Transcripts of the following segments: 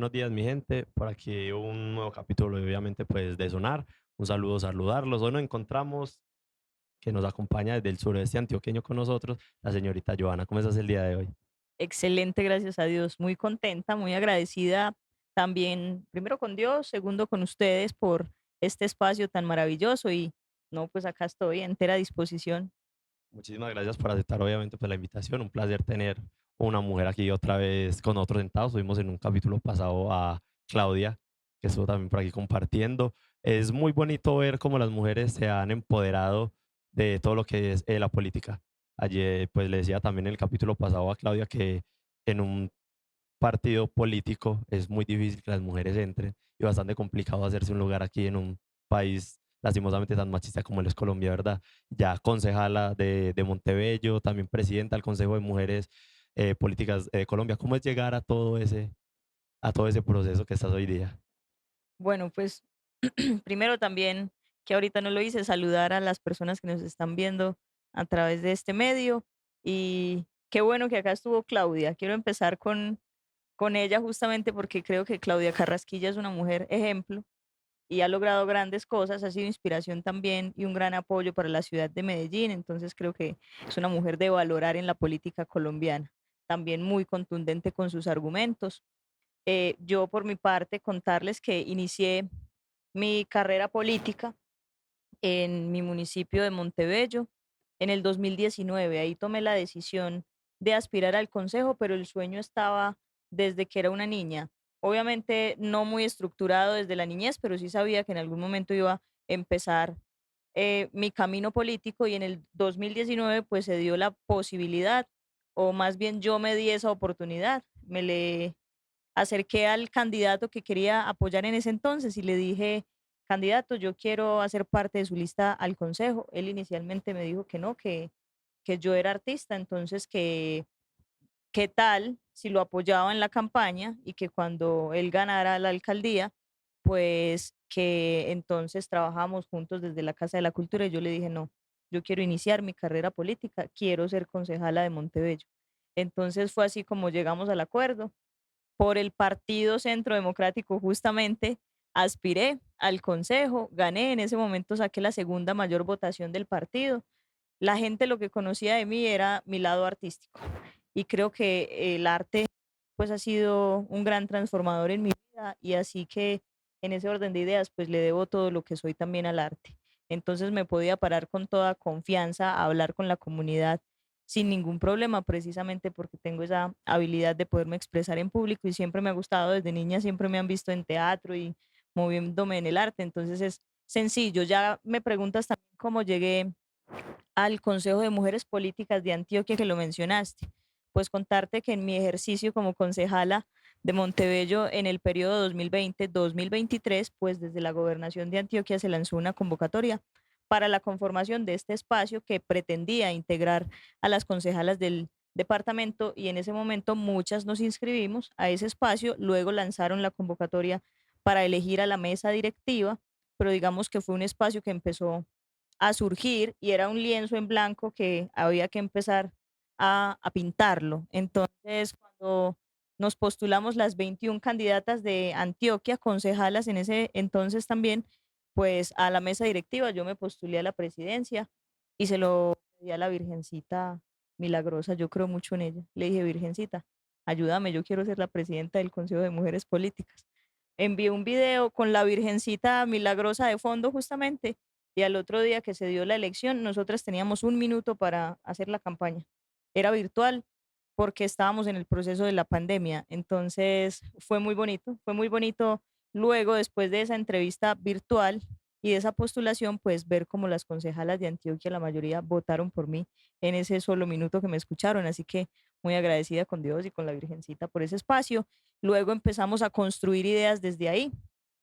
buenos días, mi gente. Por aquí un nuevo capítulo, obviamente, pues de Sonar. Un saludo, saludarlos. Hoy nos encontramos que nos acompaña desde el sureste antioqueño con nosotros, la señorita Joana. ¿Cómo estás el día de hoy? Excelente, gracias a Dios. Muy contenta, muy agradecida también, primero con Dios, segundo con ustedes por este espacio tan maravilloso y no, pues acá estoy a entera disposición. Muchísimas gracias por aceptar, obviamente, pues la invitación. Un placer tener una mujer aquí otra vez con nosotros sentados. Tuvimos en un capítulo pasado a Claudia, que estuvo también por aquí compartiendo. Es muy bonito ver cómo las mujeres se han empoderado de todo lo que es la política. Ayer, pues le decía también en el capítulo pasado a Claudia que en un partido político es muy difícil que las mujeres entren y bastante complicado hacerse un lugar aquí en un país lastimosamente tan machista como lo es Colombia, ¿verdad? Ya concejala de Montebello, también presidenta del Consejo de Mujeres Políticas de Colombia. ¿Cómo es llegar a todo ese proceso que estás hoy día? Bueno, pues primero también, que ahorita no lo hice, saludar a las personas que nos están viendo a través de este medio y qué bueno que acá estuvo Claudia. Quiero empezar con ella justamente porque creo que Claudia Carrasquilla es una mujer ejemplo y ha logrado grandes cosas, ha sido inspiración también y un gran apoyo para la ciudad de Medellín, entonces creo que es una mujer de valorar en la política colombiana, también muy contundente con sus argumentos. Yo por mi parte contarles que inicié mi carrera política en mi municipio de Montebello en el 2019. Ahí tomé la decisión de aspirar al consejo, pero el sueño estaba desde que era una niña. Obviamente no muy estructurado desde la niñez, pero sí sabía que en algún momento iba a empezar mi camino político y en el 2019 pues se dio la posibilidad, o más bien yo me di esa oportunidad. Me le acerqué al candidato que quería apoyar en ese entonces y le dije, candidato, yo quiero hacer parte de su lista al consejo. Él inicialmente me dijo que no, que yo era artista, entonces que qué tal si lo apoyaba en la campaña y que cuando él ganara la alcaldía, pues que entonces trabajamos juntos desde la Casa de la Cultura. Y yo le dije, no, yo quiero iniciar mi carrera política, quiero ser concejala de Montebello. Entonces fue así como llegamos al acuerdo por el Partido Centro Democrático, justamente aspiré al consejo, gané, en ese momento saqué la segunda mayor votación del partido. La gente lo que conocía de mí era mi lado artístico y creo que el arte pues ha sido un gran transformador en mi vida y así que en ese orden de ideas pues le debo todo lo que soy también al arte. Entonces me podía parar con toda confianza a hablar con la comunidad sin ningún problema, precisamente porque tengo esa habilidad de poderme expresar en público y siempre me ha gustado, desde niña siempre me han visto en teatro y moviéndome en el arte, entonces es sencillo. Ya me preguntas también cómo llegué al Consejo de Mujeres Políticas de Antioquia, que lo mencionaste. Pues contarte que en mi ejercicio como concejala de Montebello en el periodo 2020-2023, pues desde la gobernación de Antioquia se lanzó una convocatoria para la conformación de este espacio que pretendía integrar a las concejalas del departamento y en ese momento muchas nos inscribimos a ese espacio, luego lanzaron la convocatoria para elegir a la mesa directiva, pero digamos que fue un espacio que empezó a surgir y era un lienzo en blanco que había que empezar a pintarlo. Entonces, cuando nos postulamos las 21 candidatas de Antioquia, concejalas en ese entonces también, pues a la mesa directiva, yo me postulé a la presidencia y se lo pedí a la Virgencita Milagrosa, yo creo mucho en ella. Le dije, Virgencita, ayúdame, yo quiero ser la presidenta del Consejo de Mujeres Políticas. Envié un video con la Virgencita Milagrosa de fondo justamente y al otro día que se dio la elección, nosotras teníamos un minuto para hacer la campaña. Era virtual porque estábamos en el proceso de la pandemia. Entonces fue muy bonito, fue muy bonito luego, después de esa entrevista virtual y de esa postulación, pues ver cómo las concejalas de Antioquia, la mayoría votaron por mí en ese solo minuto que me escucharon. Así que muy agradecida con Dios y con la Virgencita por ese espacio. Luego empezamos a construir ideas desde ahí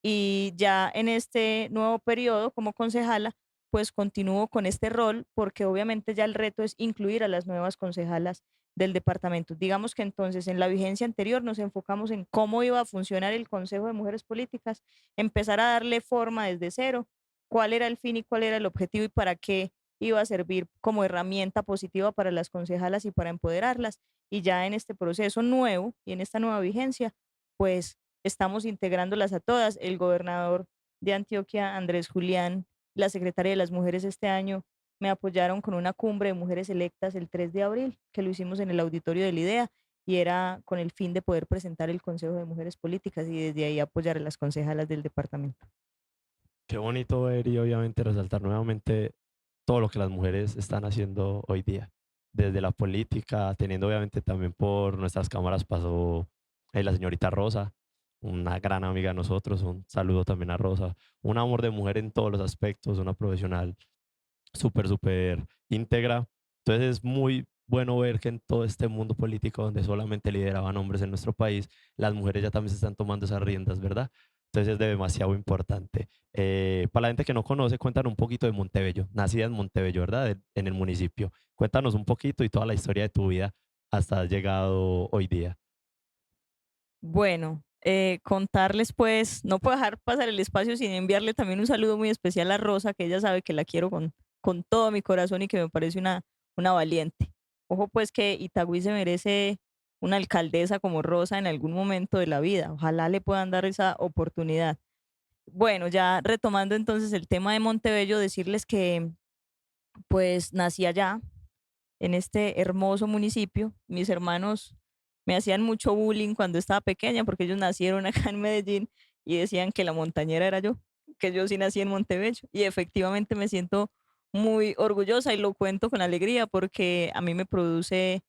y ya en este nuevo periodo como concejala, pues continúo con este rol porque obviamente ya el reto es incluir a las nuevas concejalas del departamento. Digamos que entonces en la vigencia anterior nos enfocamos en cómo iba a funcionar el Consejo de Mujeres Políticas, empezar a darle forma desde cero, cuál era el fin y cuál era el objetivo y para qué iba a servir como herramienta positiva para las concejalas y para empoderarlas. Y ya en este proceso nuevo y en esta nueva vigencia, pues estamos integrándolas a todas. El gobernador de Antioquia, Andrés Julián, la secretaria de las mujeres este año me apoyaron con una cumbre de mujeres electas el 3 de abril, que lo hicimos en el auditorio del IDEA y era con el fin de poder presentar el Consejo de Mujeres Políticas y desde ahí apoyar a las concejalas del departamento. Qué bonito ver y obviamente resaltar nuevamente todo lo que las mujeres están haciendo hoy día. Desde la política, teniendo obviamente también por nuestras cámaras pasó la señorita Rosa, una gran amiga de nosotros. Un saludo también a Rosa. Un amor de mujer en todos los aspectos, una profesional súper, súper íntegra. Entonces es muy bueno ver que en todo este mundo político donde solamente lideraban hombres en nuestro país, las mujeres ya también se están tomando esas riendas, ¿verdad? Entonces es de demasiado importante. Para la gente que no conoce, cuéntanos un poquito de Montebello. Nacida en Montebello, ¿verdad? En el municipio. Cuéntanos un poquito y toda la historia de tu vida hasta has llegado hoy día. Bueno, contarles pues, no puedo dejar pasar el espacio sin enviarle también un saludo muy especial a Rosa, que ella sabe que la quiero con todo mi corazón y que me parece una valiente. Ojo pues que Itagüí se merece una alcaldesa como Rosa en algún momento de la vida. Ojalá le puedan dar esa oportunidad. Bueno, ya retomando entonces el tema de Montebello, decirles que pues nací allá, en este hermoso municipio. Mis hermanos me hacían mucho bullying cuando estaba pequeña porque ellos nacieron acá en Medellín y decían que la montañera era yo, que yo sí nací en Montebello. Y efectivamente me siento muy orgullosa y lo cuento con alegría porque a mí me produce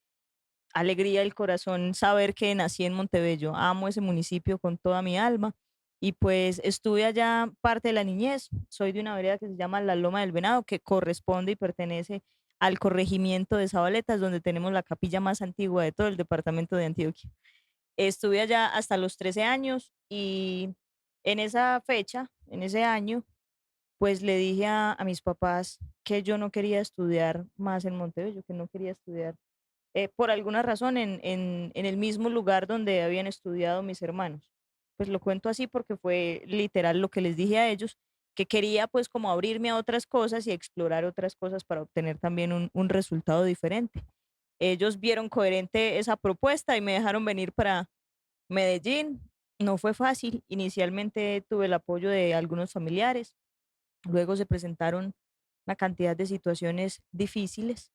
alegría el corazón saber que nací en Montebello. Amo ese municipio con toda mi alma. Y pues estuve allá parte de la niñez. Soy de una vereda que se llama La Loma del Venado, que corresponde y pertenece al corregimiento de Zabaletas, donde tenemos la capilla más antigua de todo el departamento de Antioquia. Estuve allá hasta los 13 años y en esa fecha, en ese año, pues le dije a mis papás que yo no quería estudiar más en Montebello, que no quería estudiar por alguna razón en el mismo lugar donde habían estudiado mis hermanos. Pues lo cuento así porque fue literal lo que les dije a ellos, que quería pues como abrirme a otras cosas y explorar otras cosas para obtener también un resultado diferente. Ellos vieron coherente esa propuesta y me dejaron venir para Medellín. No fue fácil. Inicialmente tuve el apoyo de algunos familiares, luego se presentaron una cantidad de situaciones difíciles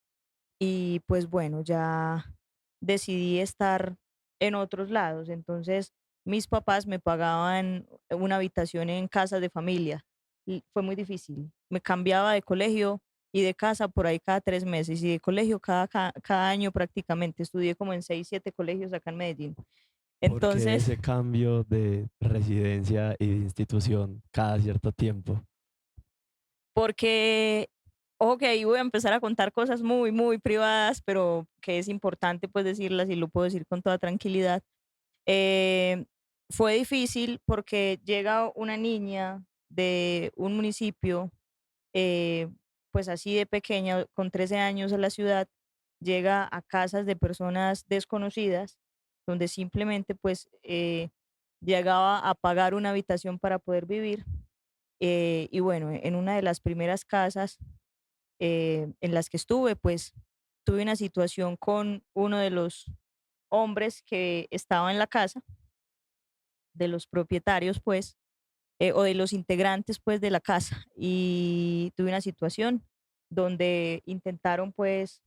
y pues bueno, ya decidí estar en otros lados. Entonces, mis papás me pagaban una habitación en casas de familia y fue muy difícil. Me cambiaba de colegio y de casa por ahí cada 3 meses y de colegio cada año prácticamente. Estudié como en 6, 7 colegios acá en Medellín. Porque Entonces, ese cambio de residencia y de institución cada cierto tiempo. porque, ojo que ahí voy a empezar a contar cosas muy, muy privadas, pero que es importante pues decirlas y lo puedo decir con toda tranquilidad. Eh, Fue difícil porque llega una niña de un municipio, eh, pues así de pequeña, con 13 años a la ciudad, llega a casas de personas desconocidas, donde simplemente pues llegaba a pagar una habitación para poder vivir. Y bueno, en una de las primeras casas en las que estuve, pues tuve una situación con uno de los hombres que estaba en la casa, de los propietarios, pues, o de los integrantes, pues, de la casa. Y tuve una situación donde intentaron, pues,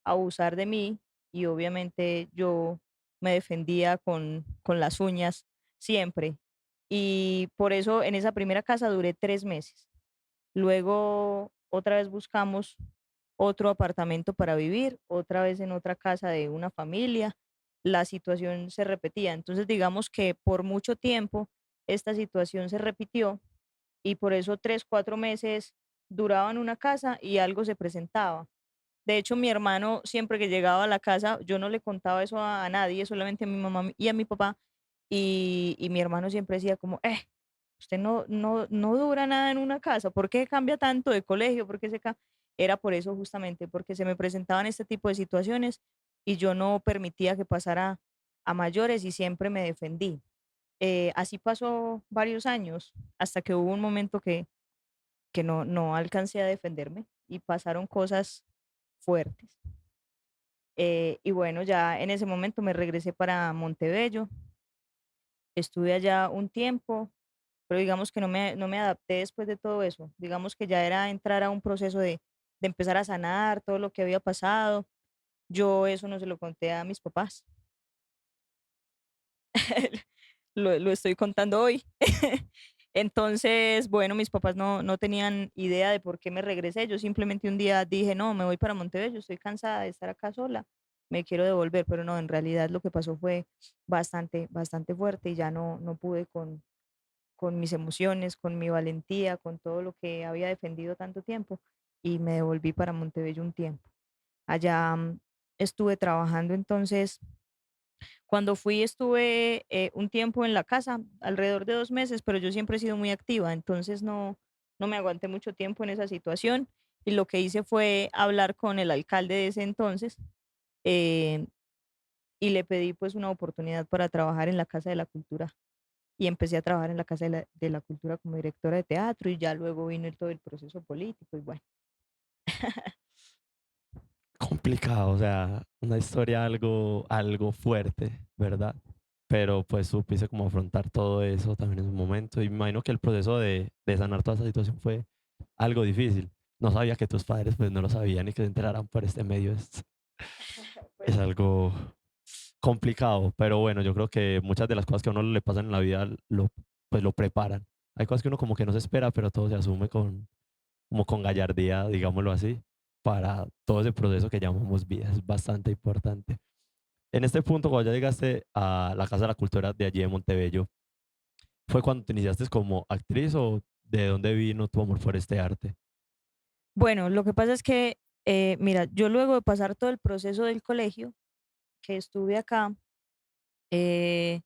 abusar de mí y obviamente yo me defendía con las uñas siempre. Y por eso en esa primera casa duré 3 meses. Luego otra vez buscamos otro apartamento para vivir, otra vez en otra casa de una familia. La situación se repetía. Entonces, digamos que por mucho tiempo esta situación se repitió y por eso 3, 4 meses duraba en una casa y algo se presentaba. De hecho, mi hermano siempre que llegaba a la casa, yo no le contaba eso a nadie, solamente a mi mamá y a mi papá, y mi hermano siempre decía como, usted no dura nada en una casa, ¿por qué cambia tanto de colegio? ¿Por qué Era por eso justamente, porque se me presentaban este tipo de situaciones y yo no permitía que pasara a mayores y siempre me defendí. Así pasó varios años, hasta que hubo un momento que no alcancé a defenderme y pasaron cosas fuertes. Y bueno, ya en ese momento me regresé para Montebello Estuve allá un tiempo, pero digamos que no me adapté después de todo eso. Digamos que ya era entrar a un proceso de empezar a sanar todo lo que había pasado. Yo eso no se lo conté a mis papás. Lo estoy contando hoy. Entonces, bueno, mis papás no tenían idea de por qué me regresé. Yo simplemente un día dije, no, me voy para Monteverde, estoy cansada de estar acá sola, me quiero devolver, pero no, en realidad lo que pasó fue bastante, bastante fuerte y ya no pude con mis emociones, con mi valentía, con todo lo que había defendido tanto tiempo y me devolví para Montebello un tiempo. Allá estuve trabajando entonces cuando fui estuve, un tiempo en la casa, alrededor de 2 meses, pero yo siempre he sido muy activa, entonces no me aguanté mucho tiempo en esa situación, y lo que hice fue hablar con el alcalde de ese entonces, eh, y le pedí, pues, una oportunidad para trabajar en la Casa de la Cultura, y empecé a trabajar en la Casa de la Cultura como directora de teatro, y ya luego vino todo el proceso político, y bueno. Complicado, o sea, una historia algo fuerte, ¿verdad? Pero pues supiste cómo afrontar todo eso también en un momento. Y me imagino que el proceso de sanar toda esa situación fue algo difícil. No sabía que tus padres pues no lo sabían y que se enteraran por este medio. Es Pues algo complicado, pero bueno, yo creo que muchas de las cosas que a uno le pasan en la vida pues lo preparan. Hay cosas que uno como que no se espera, pero todo se asume como con gallardía, digámoslo así, para todo ese proceso que llamamos vida. Es bastante importante. En este punto, cuando ya llegaste a la Casa de la Cultura de allí de Montebello, ¿fue cuando te iniciaste como actriz o de dónde vino tu amor por este arte? bueno, lo que pasa es que, mira, yo luego de pasar todo el proceso del colegio, que estuve acá, eh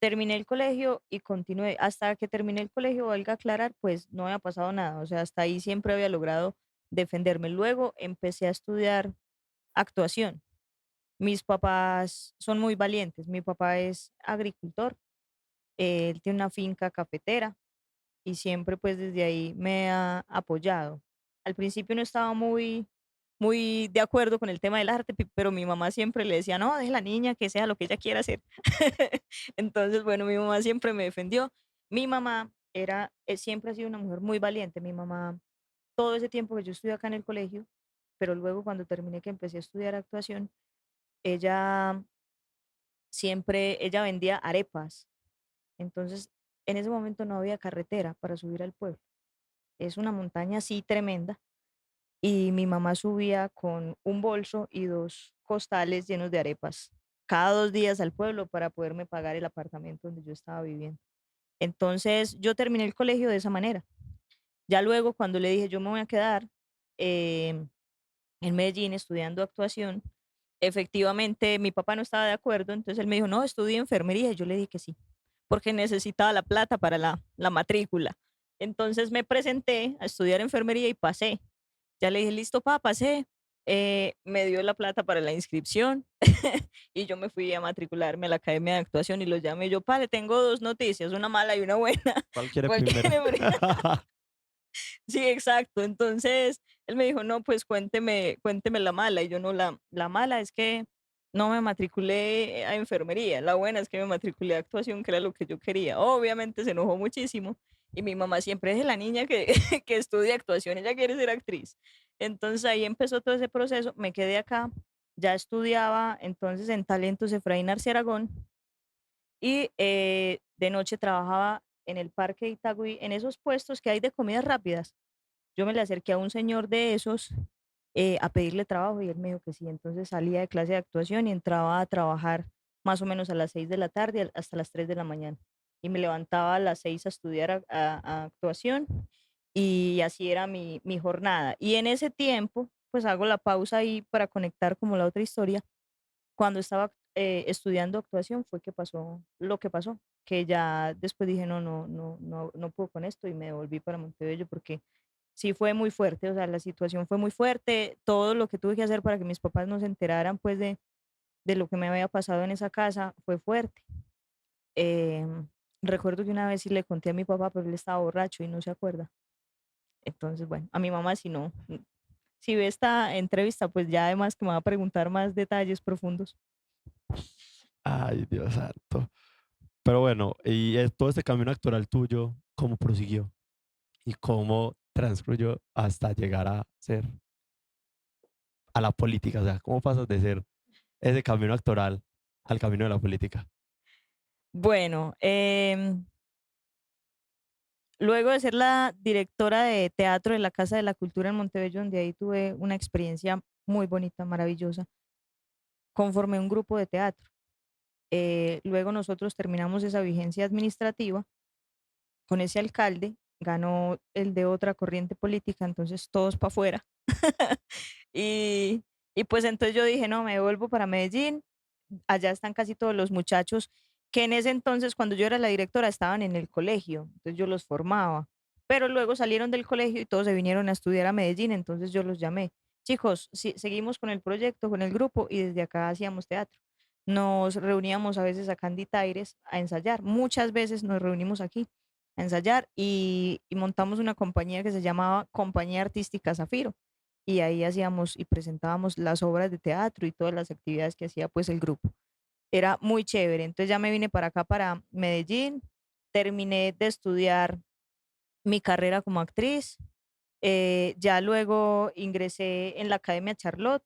terminé el colegio y continué. Hasta que terminé el colegio, valga aclarar, pues no había pasado nada. O sea, hasta ahí siempre había logrado defenderme. Luego empecé a estudiar actuación. Mis papás son muy valientes. Mi papá es agricultor, él tiene una finca cafetera y siempre pues desde ahí me ha apoyado. Al principio no estaba muy de acuerdo con el tema del arte, pero mi mamá siempre le decía, no, deje la niña que sea lo que ella quiera hacer. Entonces, bueno, mi mamá siempre me defendió. Mi mamá siempre ha sido una mujer muy valiente. Mi mamá, todo ese tiempo que yo estudié acá en el colegio, pero luego cuando terminé que empecé a estudiar actuación, ella ella vendía arepas. Entonces, en ese momento no había carretera para subir al pueblo. Es una montaña así tremenda y mi mamá subía con un bolso y 2 costales llenos de arepas cada 2 días al pueblo para poderme pagar el apartamento donde yo estaba viviendo. Entonces, yo terminé el colegio de esa manera. Ya luego, cuando le dije: "Yo me voy a quedar, em, en Medellín estudiando actuación", efectivamente, mi papá no estaba de acuerdo, entonces él me dijo: "No, estudia enfermería", y yo le dije que sí, porque necesitaba la plata para la matrícula. Entonces, me presenté a estudiar enfermería y pasé. Ya le dije: "Listo, pa, pasé". Me dio la plata para la inscripción y yo me fui a matricularme a la academia de actuación y lo llamé yo: "Pa, le tengo 2 noticias, una mala y una buena". ¿Cuál quiere ¿Cuál primero? quiere pri Sí, exacto. Entonces, él me dijo: "No, pues cuénteme la mala", y yo: "No, la mala es que no me matriculé a enfermería, la buena es que me matriculé a actuación, que era lo que yo quería". Obviamente se enojó muchísimo, y mi mamá siempre: "Es la niña que que estudia actuación, ella quiere ser actriz". Entonces, ahí empezó todo ese proceso, me quedé acá, ya estudiaba entonces en Talentos Efraín Arce Aragón, y, de noche trabajaba en el Parque Itagüí, en esos puestos que hay de comidas rápidas. Yo me le acerqué a un señor de esos, a pedirle trabajo y él me dijo que sí. Entonces salía de clase de actuación y entraba a trabajar más o menos a las 6 de la tarde hasta las 3 de la mañana. Y me levantaba a las 6 a estudiar a actuación y así era mi jornada. Y en ese tiempo, pues hago la pausa ahí para conectar como la otra historia. Cuando estaba estudiando actuación fue que pasó lo que pasó, que ya después dije: "No puedo con esto", y me devolví para Montebello porque sí fue muy fuerte, o sea, la situación fue muy fuerte, todo lo que tuve que hacer para que mis papás no se enteraran, pues, de lo que me había pasado en esa casa fue fuerte. Recuerdo que una vez sí le conté a mi papá, pero él estaba borracho y no se acuerda. Entonces, bueno, a mi mamá si no, si ve esta entrevista, pues ya además que me va a preguntar más detalles profundos. Ay, Dios santo. Pero bueno, y todo este camino actoral tuyo, ¿cómo prosiguió? ¿Y cómo transcurrió hasta llegar a ser a la política? O sea, ¿cómo pasas de ser ese camino actoral al camino de la política? Bueno, luego de ser la directora de teatro de la Casa de la Cultura en Montebello, donde ahí tuve una experiencia muy bonita, maravillosa, conformé un grupo de teatro. Luego nosotros terminamos esa vigencia administrativa con ese alcalde, ganó el de otra corriente política, entonces todos para afuera. y, y pues entonces yo dije, no, me vuelvo para Medellín, allá están casi todos los muchachos que en ese entonces, cuando yo era la directora, estaban en el colegio, entonces yo los formaba, pero luego salieron del colegio y todos se vinieron a estudiar a Medellín, entonces yo los llamé, chicos, seguimos con el proyecto, con el grupo y desde acá hacíamos teatro. Nos reuníamos a veces acá en Ditaires a ensayar, muchas veces nos reunimos aquí a ensayar y montamos una compañía que se llamaba Compañía Artística Zafiro y ahí hacíamos y presentábamos las obras de teatro y todas las actividades que hacía pues el grupo. Era muy chévere. Entonces ya me vine para acá, para Medellín, terminé de estudiar mi carrera como actriz, ya luego ingresé en la Academia Charlotte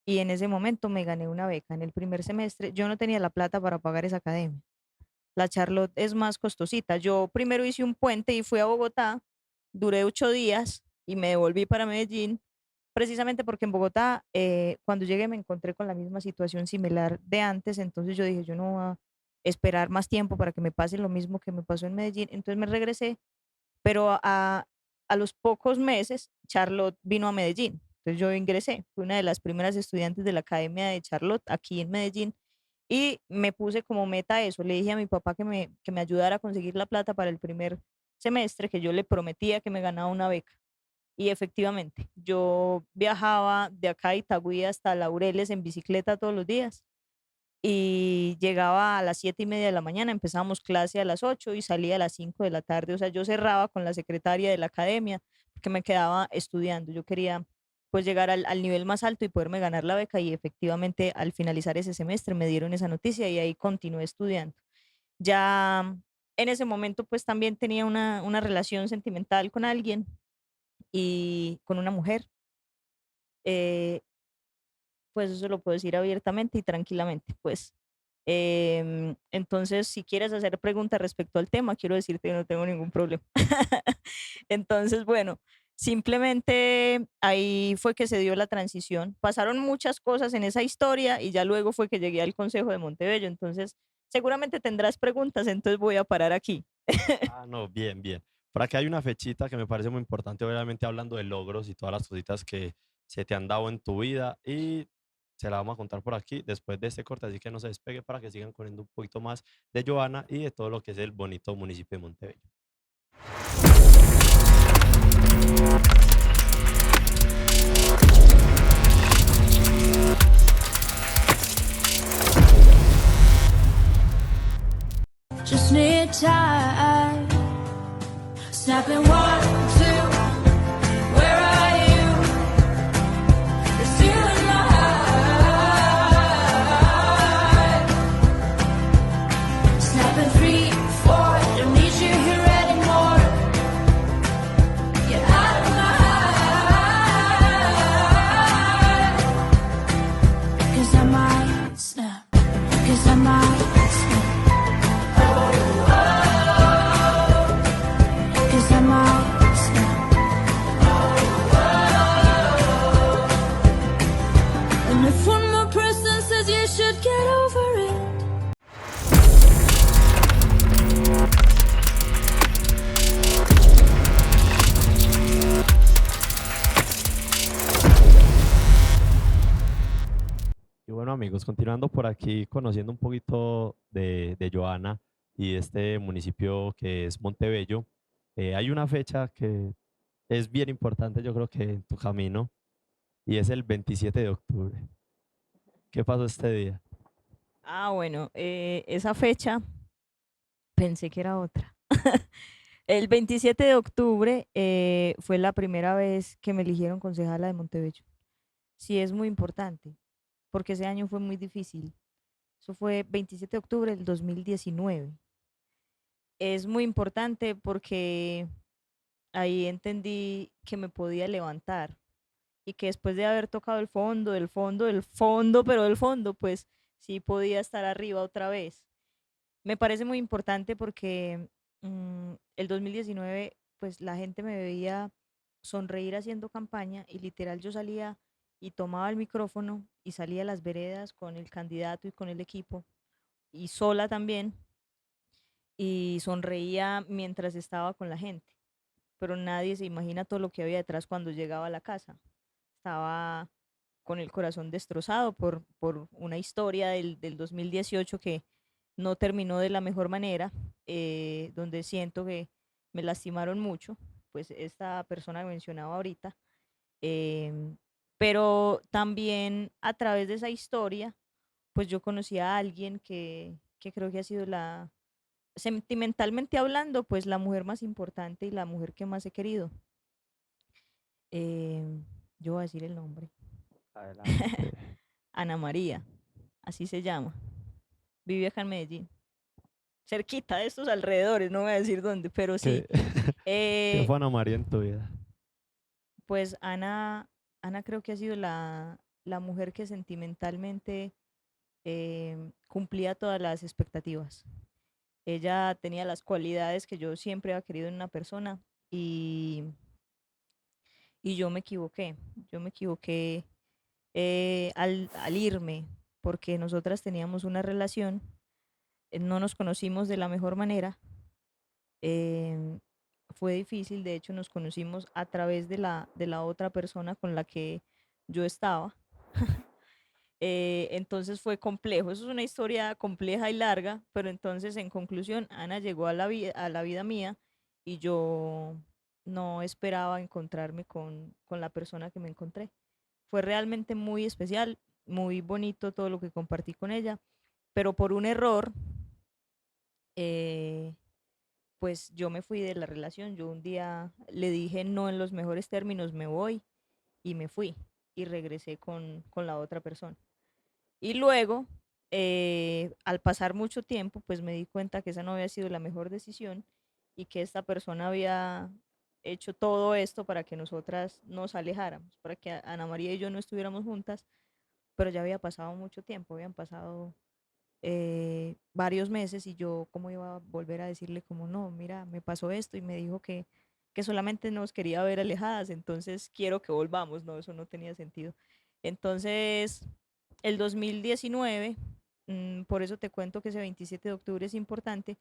y en ese momento me gané una beca en el primer semestre. Yo no tenía la plata para pagar esa academia. La Charlotte es más costosita. Yo primero hice un puente y fui a Bogotá, duré 8 días y me devolví para Medellín, precisamente porque en Bogotá, cuando llegué me encontré con la misma situación similar de antes, entonces yo dije, yo no voy a esperar más tiempo para que me pase lo mismo que me pasó en Medellín, entonces me regresé, pero a los pocos meses Charlotte vino a Medellín, entonces yo ingresé, fui una de las primeras estudiantes de la Academia de Charlotte aquí en Medellín y me puse como meta eso, le dije a mi papá que me ayudara a conseguir la plata para el primer semestre, que yo le prometía que me ganaba una beca. Y efectivamente, yo viajaba de acá a Itagüí hasta Laureles en bicicleta todos los días y llegaba a las 7:30 de la mañana, empezábamos clase a las 8 y salía a las 5 de la tarde. O sea, yo cerraba con la secretaria de la academia porque me quedaba estudiando. Yo quería pues llegar al nivel más alto y poderme ganar la beca y efectivamente al finalizar ese semestre me dieron esa noticia y ahí continué estudiando. Ya en ese momento pues también tenía una relación sentimental con alguien y con una mujer. eh, pues eso lo puedo decir abiertamente y tranquilamente, pues. Entonces, si quieres hacer preguntas respecto al tema, quiero decirte que no tengo ningún problema. Entonces, bueno, simplemente ahí fue que se dio la transición. Pasaron muchas cosas en esa historia y ya luego fue que llegué al Consejo de Montebello. Entonces, seguramente tendrás preguntas, entonces voy a parar aquí. Ah, no, bien, bien. Por acá hay una fechita que me parece muy importante, obviamente hablando de logros y todas las cositas que se te han dado en tu vida y se la vamos a contar por aquí después de este corte, así que no se despegue para que sigan conociendo un poquito más de Joana y de todo lo que es el bonito municipio de Montebello. Just need time. Snapping one, two. Where are you? It's you in my heart. Snapping three, four. Don't need you here anymore. You're out of my heart. 'Cause I might snap. 'Cause I might snap. 'Cause I might snap. And if one more person says you should get over it. Y bueno amigos, continuando por aquí, conociendo un poquito de Joana y este municipio que es Montebello, hay una fecha que es bien importante, yo creo que en tu camino, y es el 27 de octubre. ¿Qué pasó este día? Bueno, esa fecha pensé que era otra. El 27 de octubre fue la primera vez que me eligieron concejala de Montebello. Sí, es muy importante, porque ese año fue muy difícil. Eso fue 27 de octubre del 2019. es muy importante porque ahí entendí que me podía levantar y que después de haber tocado el fondo, del fondo, del fondo, pero del fondo, pues sí podía estar arriba otra vez. Me parece muy importante porque el 2019, pues la gente me veía sonreír haciendo campaña y literal yo salía y tomaba el micrófono y salía a las veredas con el candidato y con el equipo y sola también y sonreía mientras estaba con la gente, pero nadie se imagina todo lo que había detrás cuando llegaba a la casa. Estaba con el corazón destrozado por una historia del 2018 que no terminó de la mejor manera, donde siento que me lastimaron mucho, pues esta persona que mencionaba ahorita, em, pero también a través de esa historia, pues yo conocí a alguien que creo que ha sido sentimentalmente hablando, pues la mujer más importante y la mujer que más he querido. Yo voy a decir el nombre. Adelante. Ana María, así se llama. Vive acá en Medellín. Cerquita de estos alrededores, no voy a decir dónde, pero sí. ¿Qué, qué Eh, fue Ana María en tu vida? pues Ana creo que ha sido la mujer que sentimentalmente cumplía todas las expectativas. Ella tenía las cualidades que yo siempre había querido en una persona y, y yo me equivoqué. Yo me equivoqué al irme, porque nosotras teníamos una relación, no nos conocimos de la mejor manera. em, Fue difícil, de hecho nos conocimos a través de la otra persona con la que yo estaba. Entonces fue complejo, eso es una historia compleja y larga, pero entonces en conclusión, Ana llegó a la vida mía y yo no esperaba encontrarme con la persona que me encontré. Fue realmente muy especial, muy bonito todo lo que compartí con ella, pero por un error, eh, pues yo me fui de la relación. Yo un día le dije no en los mejores términos, me voy y me fui y regresé con la otra persona. Y luego, al pasar mucho tiempo, pues me di cuenta que esa no había sido la mejor decisión y que esta persona había hecho todo esto para que nosotras nos alejáramos, para que Ana María y yo no estuviéramos juntas, pero ya había pasado mucho tiempo, habían pasado varios meses y yo cómo iba a volver a decirle como no, mira, me pasó esto y me dijo que solamente nos quería ver alejadas, entonces quiero que volvamos, no, eso no tenía sentido. Entonces, el 2019, por eso te cuento que ese 27 de octubre es importante,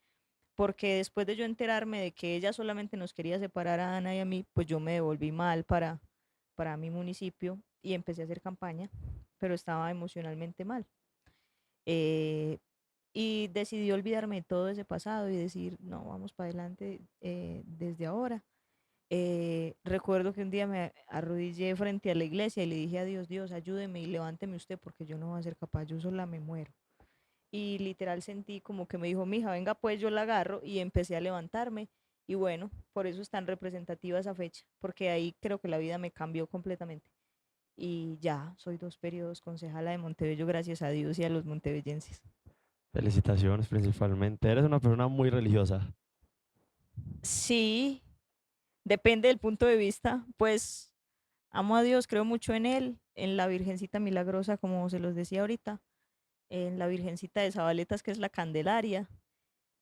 porque después de yo enterarme de que ella solamente nos quería separar a Ana y a mí, pues yo me devolví mal para mi municipio y empecé a hacer campaña, pero estaba emocionalmente mal. Eh, y decidí olvidarme de todo ese pasado y decir, no, vamos para adelante desde ahora. Recuerdo que un día me arrodillé frente a la iglesia y le dije a Dios, Dios, ayúdeme y levánteme usted porque yo no voy a ser capaz, yo sola me muero. Y literal sentí como que me dijo, mija, venga pues yo la agarro y empecé a levantarme. Y bueno, por eso es tan representativa esa fecha, porque ahí creo que la vida me cambió completamente. Y ya, soy 2 periodos concejala de Montebello, gracias a Dios y a los montevellenses. Felicitaciones principalmente. Eres una persona muy religiosa. Sí, depende del punto de vista, pues amo a Dios, creo mucho en Él, en la Virgencita Milagrosa, como se los decía ahorita, en la Virgencita de Zabaletas, que es la Candelaria.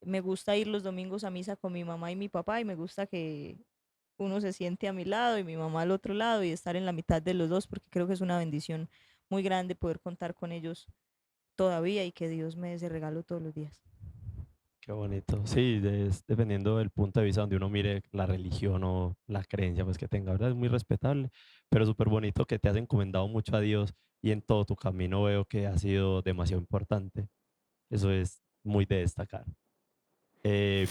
Me gusta ir los domingos a misa con mi mamá y mi papá y me gusta que uno se siente a mi lado y mi mamá al otro lado y estar en la mitad de los dos, porque creo que es una bendición muy grande poder contar con ellos todavía y que Dios me dé ese regalo todos los días. Qué bonito. Sí, dependiendo del punto de vista donde uno mire la religión o la creencia pues que tenga, ¿verdad? Es muy respetable, pero súper bonito que te has encomendado mucho a Dios y en todo tu camino veo que ha sido demasiado importante. Eso es muy de destacar. Eh,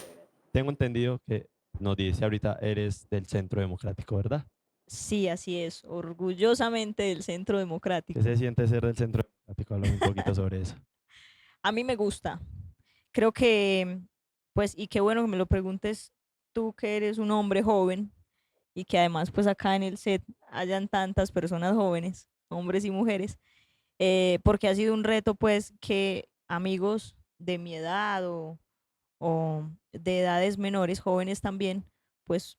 Tengo entendido que nos dice ahorita eres del Centro Democrático, ¿verdad? Sí, así es, orgullosamente del Centro ¿Qué Democrático. se siente ser del Centro Democrático? Háblame un poquito sobre eso. A mí me gusta. Creo que, pues, y qué bueno que me lo preguntes tú que eres un hombre joven y que además, pues, acá en el set hayan tantas personas jóvenes, hombres y mujeres, porque ha sido un reto, pues, que amigos de mi edad o de edades menores, jóvenes también, pues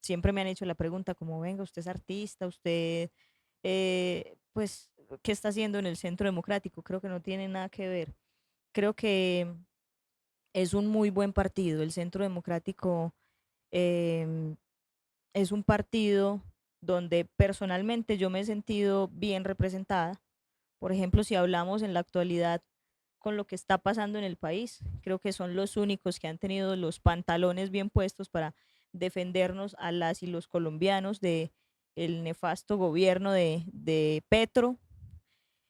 siempre me han hecho la pregunta como, venga, usted es artista, usted, pues, ¿qué está haciendo en el Centro Democrático? Creo que no tiene nada que ver. Creo que es un muy buen partido. El Centro Democrático em, es un partido donde personalmente yo me he sentido bien representada. Por ejemplo, si hablamos en la actualidad con lo que está pasando en el país, creo que son los únicos que han tenido los pantalones bien puestos para defendernos a las y los colombianos de el nefasto gobierno de Petro.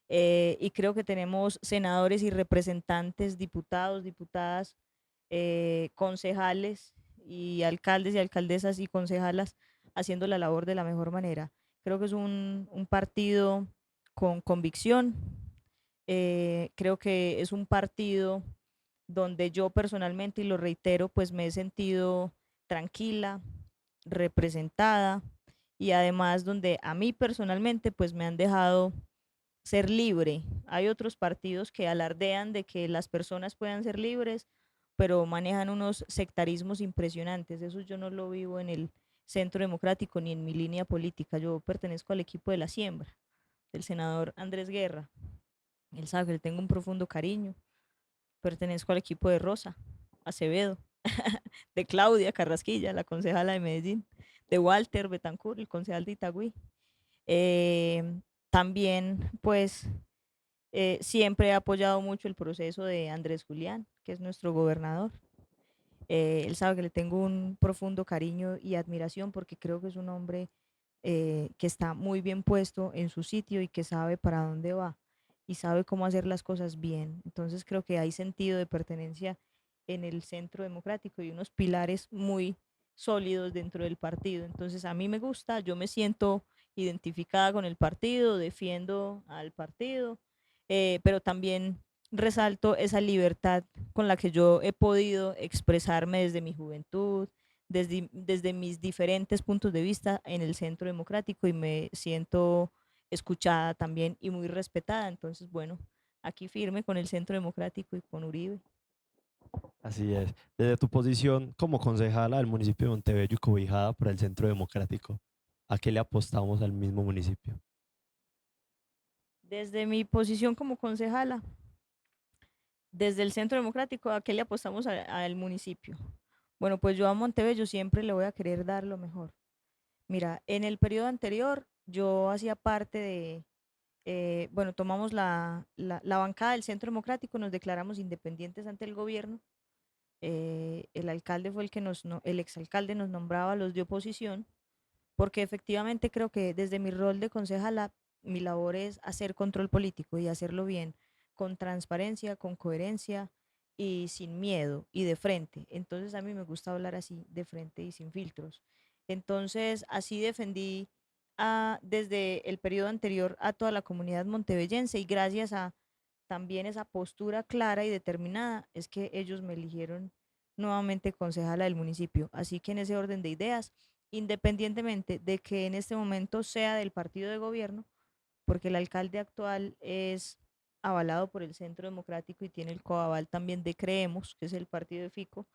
Y creo que tenemos senadores y representantes, diputados, diputadas, concejales y alcaldes y alcaldesas y concejalas haciendo la labor de la mejor manera. Creo que es un partido con convicción. Creo que es un partido donde yo personalmente, y lo reitero, pues me he sentido tranquila, representada, y además donde a mí personalmente pues me han dejado ser libre. Hay otros partidos que alardean de que las personas puedan ser libres, pero manejan unos sectarismos impresionantes. Eso yo no lo vivo en el Centro Democrático ni en mi línea política. Yo pertenezco al equipo de la siembra, del senador Andrés Guerra. Él sabe que le tengo un profundo cariño. Pertenezco al equipo de Rosa Acevedo, de Claudia Carrasquilla, la concejala de Medellín, de Walter Betancourt, el concejal de Itagüí. Eh, También, pues, siempre he apoyado mucho el proceso de Andrés Julián, que es nuestro gobernador. Él sabe que le tengo un profundo cariño y admiración porque creo que es un hombre que está muy bien puesto en su sitio y que sabe para dónde va y sabe cómo hacer las cosas bien. Entonces creo que hay sentido de pertenencia en el Centro Democrático y unos pilares muy sólidos dentro del partido. Entonces a mí me gusta, yo me siento identificada con el partido, defiendo al partido, pero también resalto esa libertad con la que yo he podido expresarme desde mi juventud, desde mis diferentes puntos de vista en el Centro Democrático y me siento escuchada también y muy respetada. Entonces, bueno, aquí firme con el Centro Democrático y con Uribe. Así es. Desde tu posición como concejala del municipio de Montebello y cobijada por el Centro Democrático, ¿a qué le apostamos al mismo municipio? Desde mi posición como concejala, desde el Centro Democrático, ¿a qué le apostamos al municipio? Bueno, pues yo a Montebello siempre le voy a querer dar lo mejor. Mira, en el periodo anterior yo hacía parte de, bueno, tomamos la bancada del Centro Democrático, nos declaramos independientes ante el gobierno. El alcalde fue el que el exalcalde nos nombraba a los de oposición, porque efectivamente creo que desde mi rol de concejala, mi labor es hacer control político y hacerlo bien, con transparencia, con coherencia y sin miedo y de frente. Entonces a mí me gusta hablar así, de frente y sin filtros. Entonces así defendí desde el periodo anterior a toda la comunidad montevellense y gracias a también esa postura clara y determinada es que ellos me eligieron nuevamente concejala del municipio. Así que en ese orden de ideas, independientemente de que en este momento sea del partido de gobierno, porque el alcalde actual es avalado por el Centro Democrático y tiene el coaval también de Creemos, que es el partido de Fico,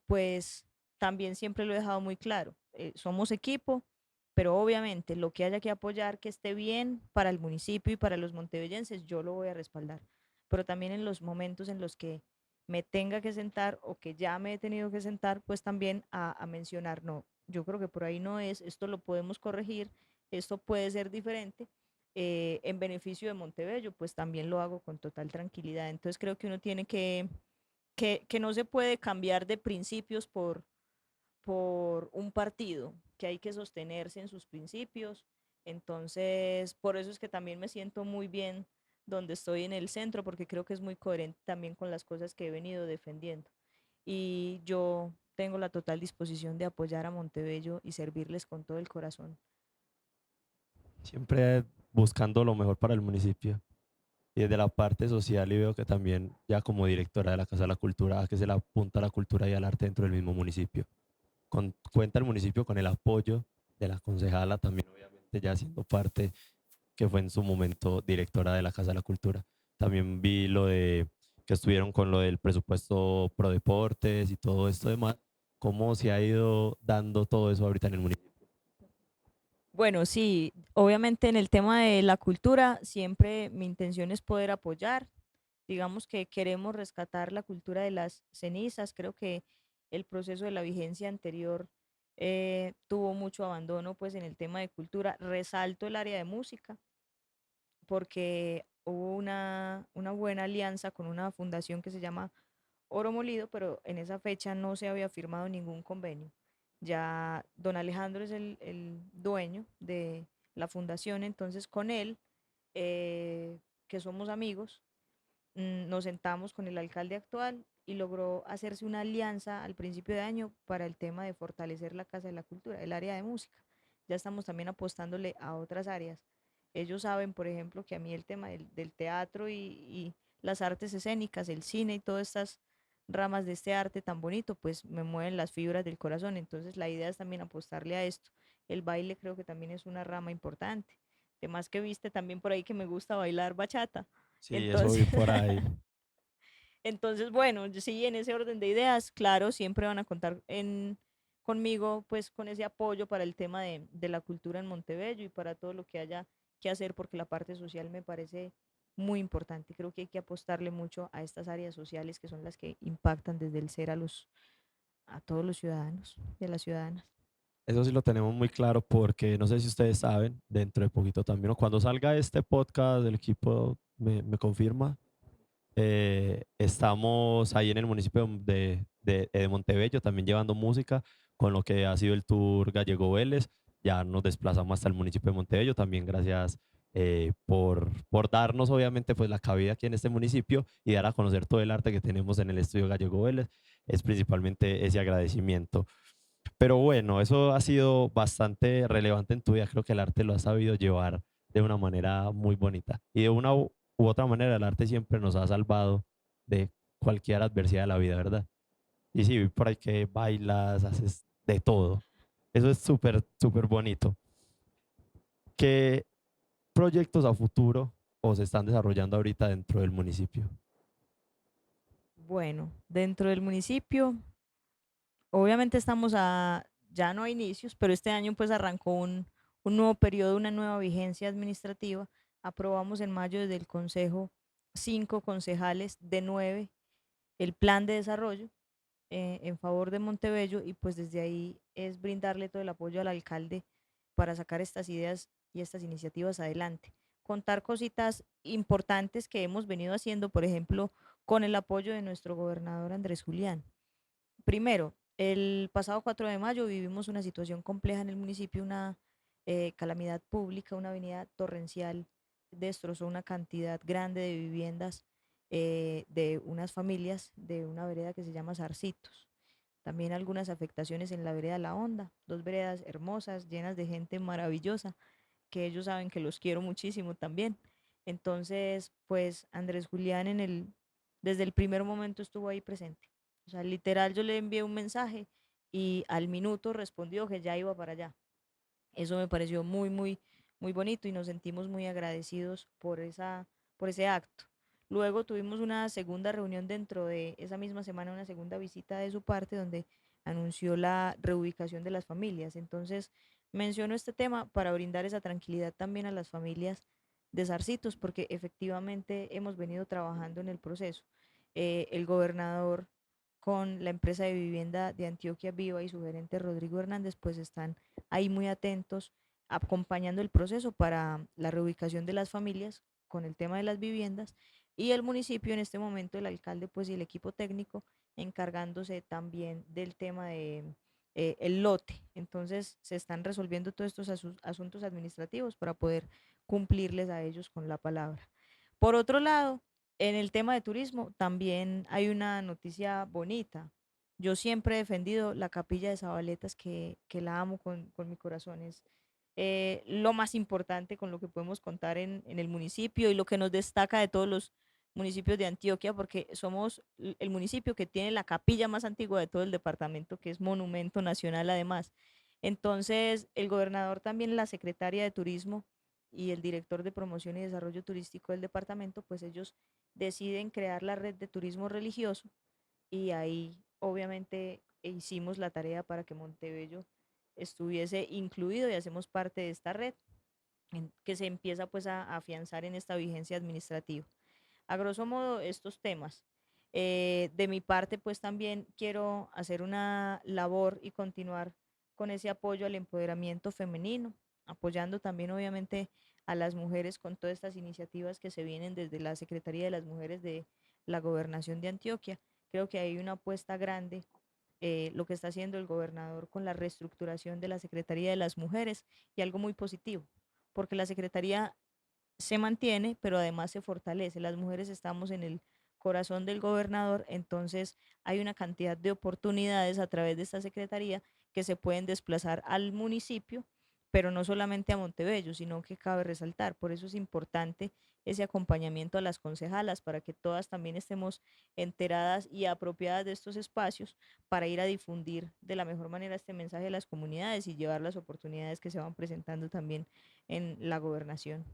pues también siempre lo he dejado muy claro. Somos equipo, pero obviamente lo que haya que apoyar, que esté bien para el municipio y para los montevellenses, yo lo voy a respaldar. Pero también en los momentos en los que me tenga que sentar o que ya me he tenido que sentar, pues también a mencionar, no, yo creo que por ahí no es, esto lo podemos corregir, esto puede ser diferente. En beneficio de Montebello, pues también lo hago con total tranquilidad. Entonces creo que uno tiene que no se puede cambiar de principios por un partido, que hay que sostenerse en sus principios. Entonces, por eso es que también me siento muy bien donde estoy en el centro, porque creo que es muy coherente también con las cosas que he venido defendiendo. Y yo tengo la total disposición de apoyar a Montebello y servirles con todo el corazón. Siempre buscando lo mejor para el municipio. Y desde la parte social, y veo que también ya como directora de la Casa de la Cultura, ¿a qué se le apunta a la cultura y al arte dentro del mismo municipio? Cuenta el municipio con el apoyo de la concejala, también obviamente ya siendo parte, que fue en su momento directora de la Casa de la Cultura. También vi lo de que estuvieron con lo del presupuesto pro deportes y todo esto demás. ¿Cómo se ha ido dando todo eso ahorita en el municipio? Bueno, sí, obviamente en el tema de la cultura, siempre mi intención es poder apoyar. Digamos que queremos rescatar la cultura de las cenizas. Creo que el proceso de la vigencia anterior tuvo mucho abandono pues en el tema de cultura. Resalto el área de música porque hubo una buena alianza con una fundación que se llama Oro Molido, pero en esa fecha no se había firmado ningún convenio. Ya don Alejandro es el dueño de la fundación, entonces con él, que somos amigos, nos sentamos con el alcalde actual y logró hacerse una alianza al principio de año para el tema de fortalecer la Casa de la Cultura, el área de música. Ya estamos también apostándole a otras áreas. Ellos saben, por ejemplo, que a mí el tema del teatro y las artes escénicas, el cine y todas estas ramas de este arte tan bonito, pues me mueven las fibras del corazón. Entonces la idea es también apostarle a esto. El baile creo que también es una rama importante. Además que viste también por ahí que me gusta bailar bachata. Sí, eso Entonces, vi por ahí. entonces, bueno, sí, en ese orden de ideas, claro, siempre van a contar conmigo, pues con ese apoyo para el tema de la cultura en Montebello y para todo lo que haya que hacer, porque la parte social me parece muy importante. Creo que hay que apostarle mucho a estas áreas sociales que son las que impactan desde el ser a todos los ciudadanos y a las ciudadanas. Eso sí lo tenemos muy claro porque no sé si ustedes saben, dentro de poquito también, o cuando salga este podcast, el equipo me confirma, estamos ahí en el municipio de Montebello también llevando música con lo que ha sido el tour Gallego Vélez. Ya nos desplazamos hasta el municipio de Montebello. También gracias por darnos obviamente pues la cabida aquí en este municipio y dar a conocer todo el arte que tenemos en el estudio Gallego Vélez. Es principalmente ese agradecimiento. Pero bueno, eso ha sido bastante relevante en tu vida. Creo que el arte lo has sabido llevar de una manera muy bonita. Y de una u otra manera, el arte siempre nos ha salvado de cualquier adversidad de la vida, ¿verdad? Y sí, vi por ahí que bailas, haces de todo. Eso es súper, súper bonito. ¿Qué proyectos a futuro os están desarrollando ahorita dentro del municipio? Bueno, dentro del municipio, obviamente ya no a inicios, pero este año pues arrancó un nuevo periodo, una nueva vigencia administrativa. Aprobamos en mayo desde el Consejo 5 concejales de 9 el plan de desarrollo en favor de Montebello y pues desde ahí es brindarle todo el apoyo al alcalde para sacar estas ideas y estas iniciativas adelante. Contar cositas importantes que hemos venido haciendo, por ejemplo, con el apoyo de nuestro gobernador Andrés Julián. Primero, el pasado 4 de mayo vivimos una situación compleja en el municipio, una calamidad pública, una avenida torrencial destrozó una cantidad grande de viviendas de unas familias de una vereda que se llama Zarcitos. También algunas afectaciones en la vereda La Honda, dos veredas hermosas, llenas de gente maravillosa, que ellos saben que los quiero muchísimo también. Entonces, pues Andrés Julián desde el primer momento estuvo ahí presente. O sea, literal yo le envié un mensaje y al minuto respondió que ya iba para allá. Eso me pareció muy, muy, muy bonito y nos sentimos muy agradecidos por ese acto. Luego tuvimos una segunda reunión dentro de esa misma semana, una segunda visita de su parte donde anunció la reubicación de las familias. Entonces, menciono este tema para brindar esa tranquilidad también a las familias de Zarcitos, porque efectivamente hemos venido trabajando en el proceso. El gobernador con la empresa de vivienda de Antioquia Viva y su gerente Rodrigo Hernández, pues están ahí muy atentos, acompañando el proceso para la reubicación de las familias con el tema de las viviendas y el municipio en este momento, el alcalde pues y el equipo técnico encargándose también del tema de el lote. Entonces se están resolviendo todos estos asuntos administrativos para poder cumplirles a ellos con la palabra. Por otro lado, en el tema de turismo también hay una noticia bonita. Yo siempre he defendido la capilla de Zabaletas, que la amo con mi corazón. Es lo más importante con lo que podemos contar en el municipio y lo que nos destaca de todos los municipios de Antioquia, porque somos el municipio que tiene la capilla más antigua de todo el departamento, que es monumento nacional además. Entonces, el gobernador también, la secretaria de Turismo y el director de promoción y desarrollo turístico del departamento, pues ellos deciden crear la red de turismo religioso y ahí obviamente hicimos la tarea para que Montebello estuviese incluido y hacemos parte de esta red que se empieza pues a afianzar en esta vigencia administrativa. A grosso modo, estos temas. De mi parte, pues también quiero hacer una labor y continuar con ese apoyo al empoderamiento femenino, apoyando también obviamente a las mujeres con todas estas iniciativas que se vienen desde la Secretaría de las Mujeres de la Gobernación de Antioquia. Creo que hay una apuesta grande, lo que está haciendo el gobernador con la reestructuración de la Secretaría de las Mujeres y algo muy positivo, porque la Secretaría se mantiene, pero además se fortalece. Las mujeres estamos en el corazón del gobernador, entonces hay una cantidad de oportunidades a través de esta secretaría que se pueden desplazar al municipio, pero no solamente a Montebello, sino que cabe resaltar, por eso es importante ese acompañamiento a las concejalas para que todas también estemos enteradas y apropiadas de estos espacios para ir a difundir de la mejor manera este mensaje a las comunidades y llevar las oportunidades que se van presentando también en la gobernación.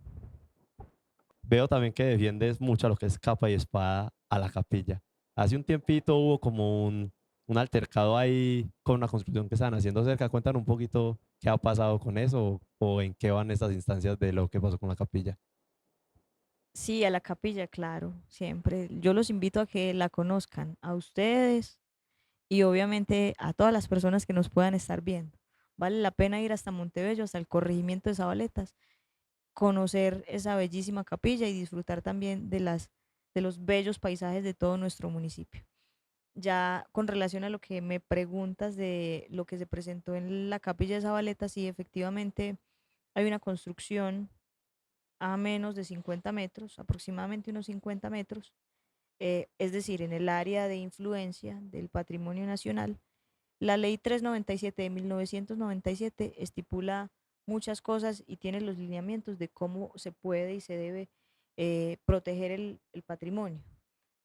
Veo también que defiendes mucho a lo que es capa y espada a la capilla. Hace un tiempito hubo como un altercado ahí con una construcción que estaban haciendo cerca. Cuéntanos un poquito qué ha pasado con eso o en qué van estas instancias de lo que pasó con la capilla. Sí, a la capilla, claro, siempre. Yo los invito a que la conozcan, a ustedes y obviamente a todas las personas que nos puedan estar viendo. Vale la pena ir hasta Montebello, hasta el corregimiento de Zabaletas, conocer esa bellísima capilla y disfrutar también de los bellos paisajes de todo nuestro municipio. Ya con relación a lo que me preguntas de lo que se presentó en la capilla de Zabaletas, sí, efectivamente hay una construcción a menos de 50 metros, aproximadamente unos 50 metros, es decir, en el área de influencia del patrimonio nacional. La ley 397 de 1997 estipula muchas cosas y tiene los lineamientos de cómo se puede y se debe proteger el patrimonio.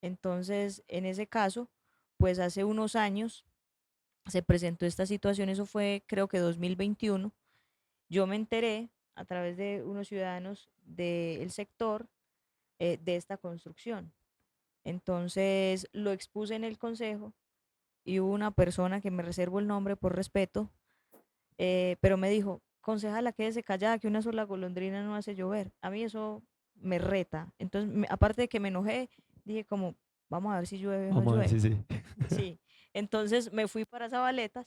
Entonces, en ese caso, pues hace unos años se presentó esta situación, eso fue creo que 2021. Yo me enteré a través de unos ciudadanos del sector de esta construcción. Entonces lo expuse en el consejo y hubo una persona que me reservo el nombre por respeto, pero me dijo, concejala, quédese callada, que una sola golondrina no hace llover. A mí eso me reta. Entonces, aparte de que me enojé, dije como, vamos a ver si llueve o no Vamos a ver si llueve. sí. Sí, entonces me fui para Zabaletas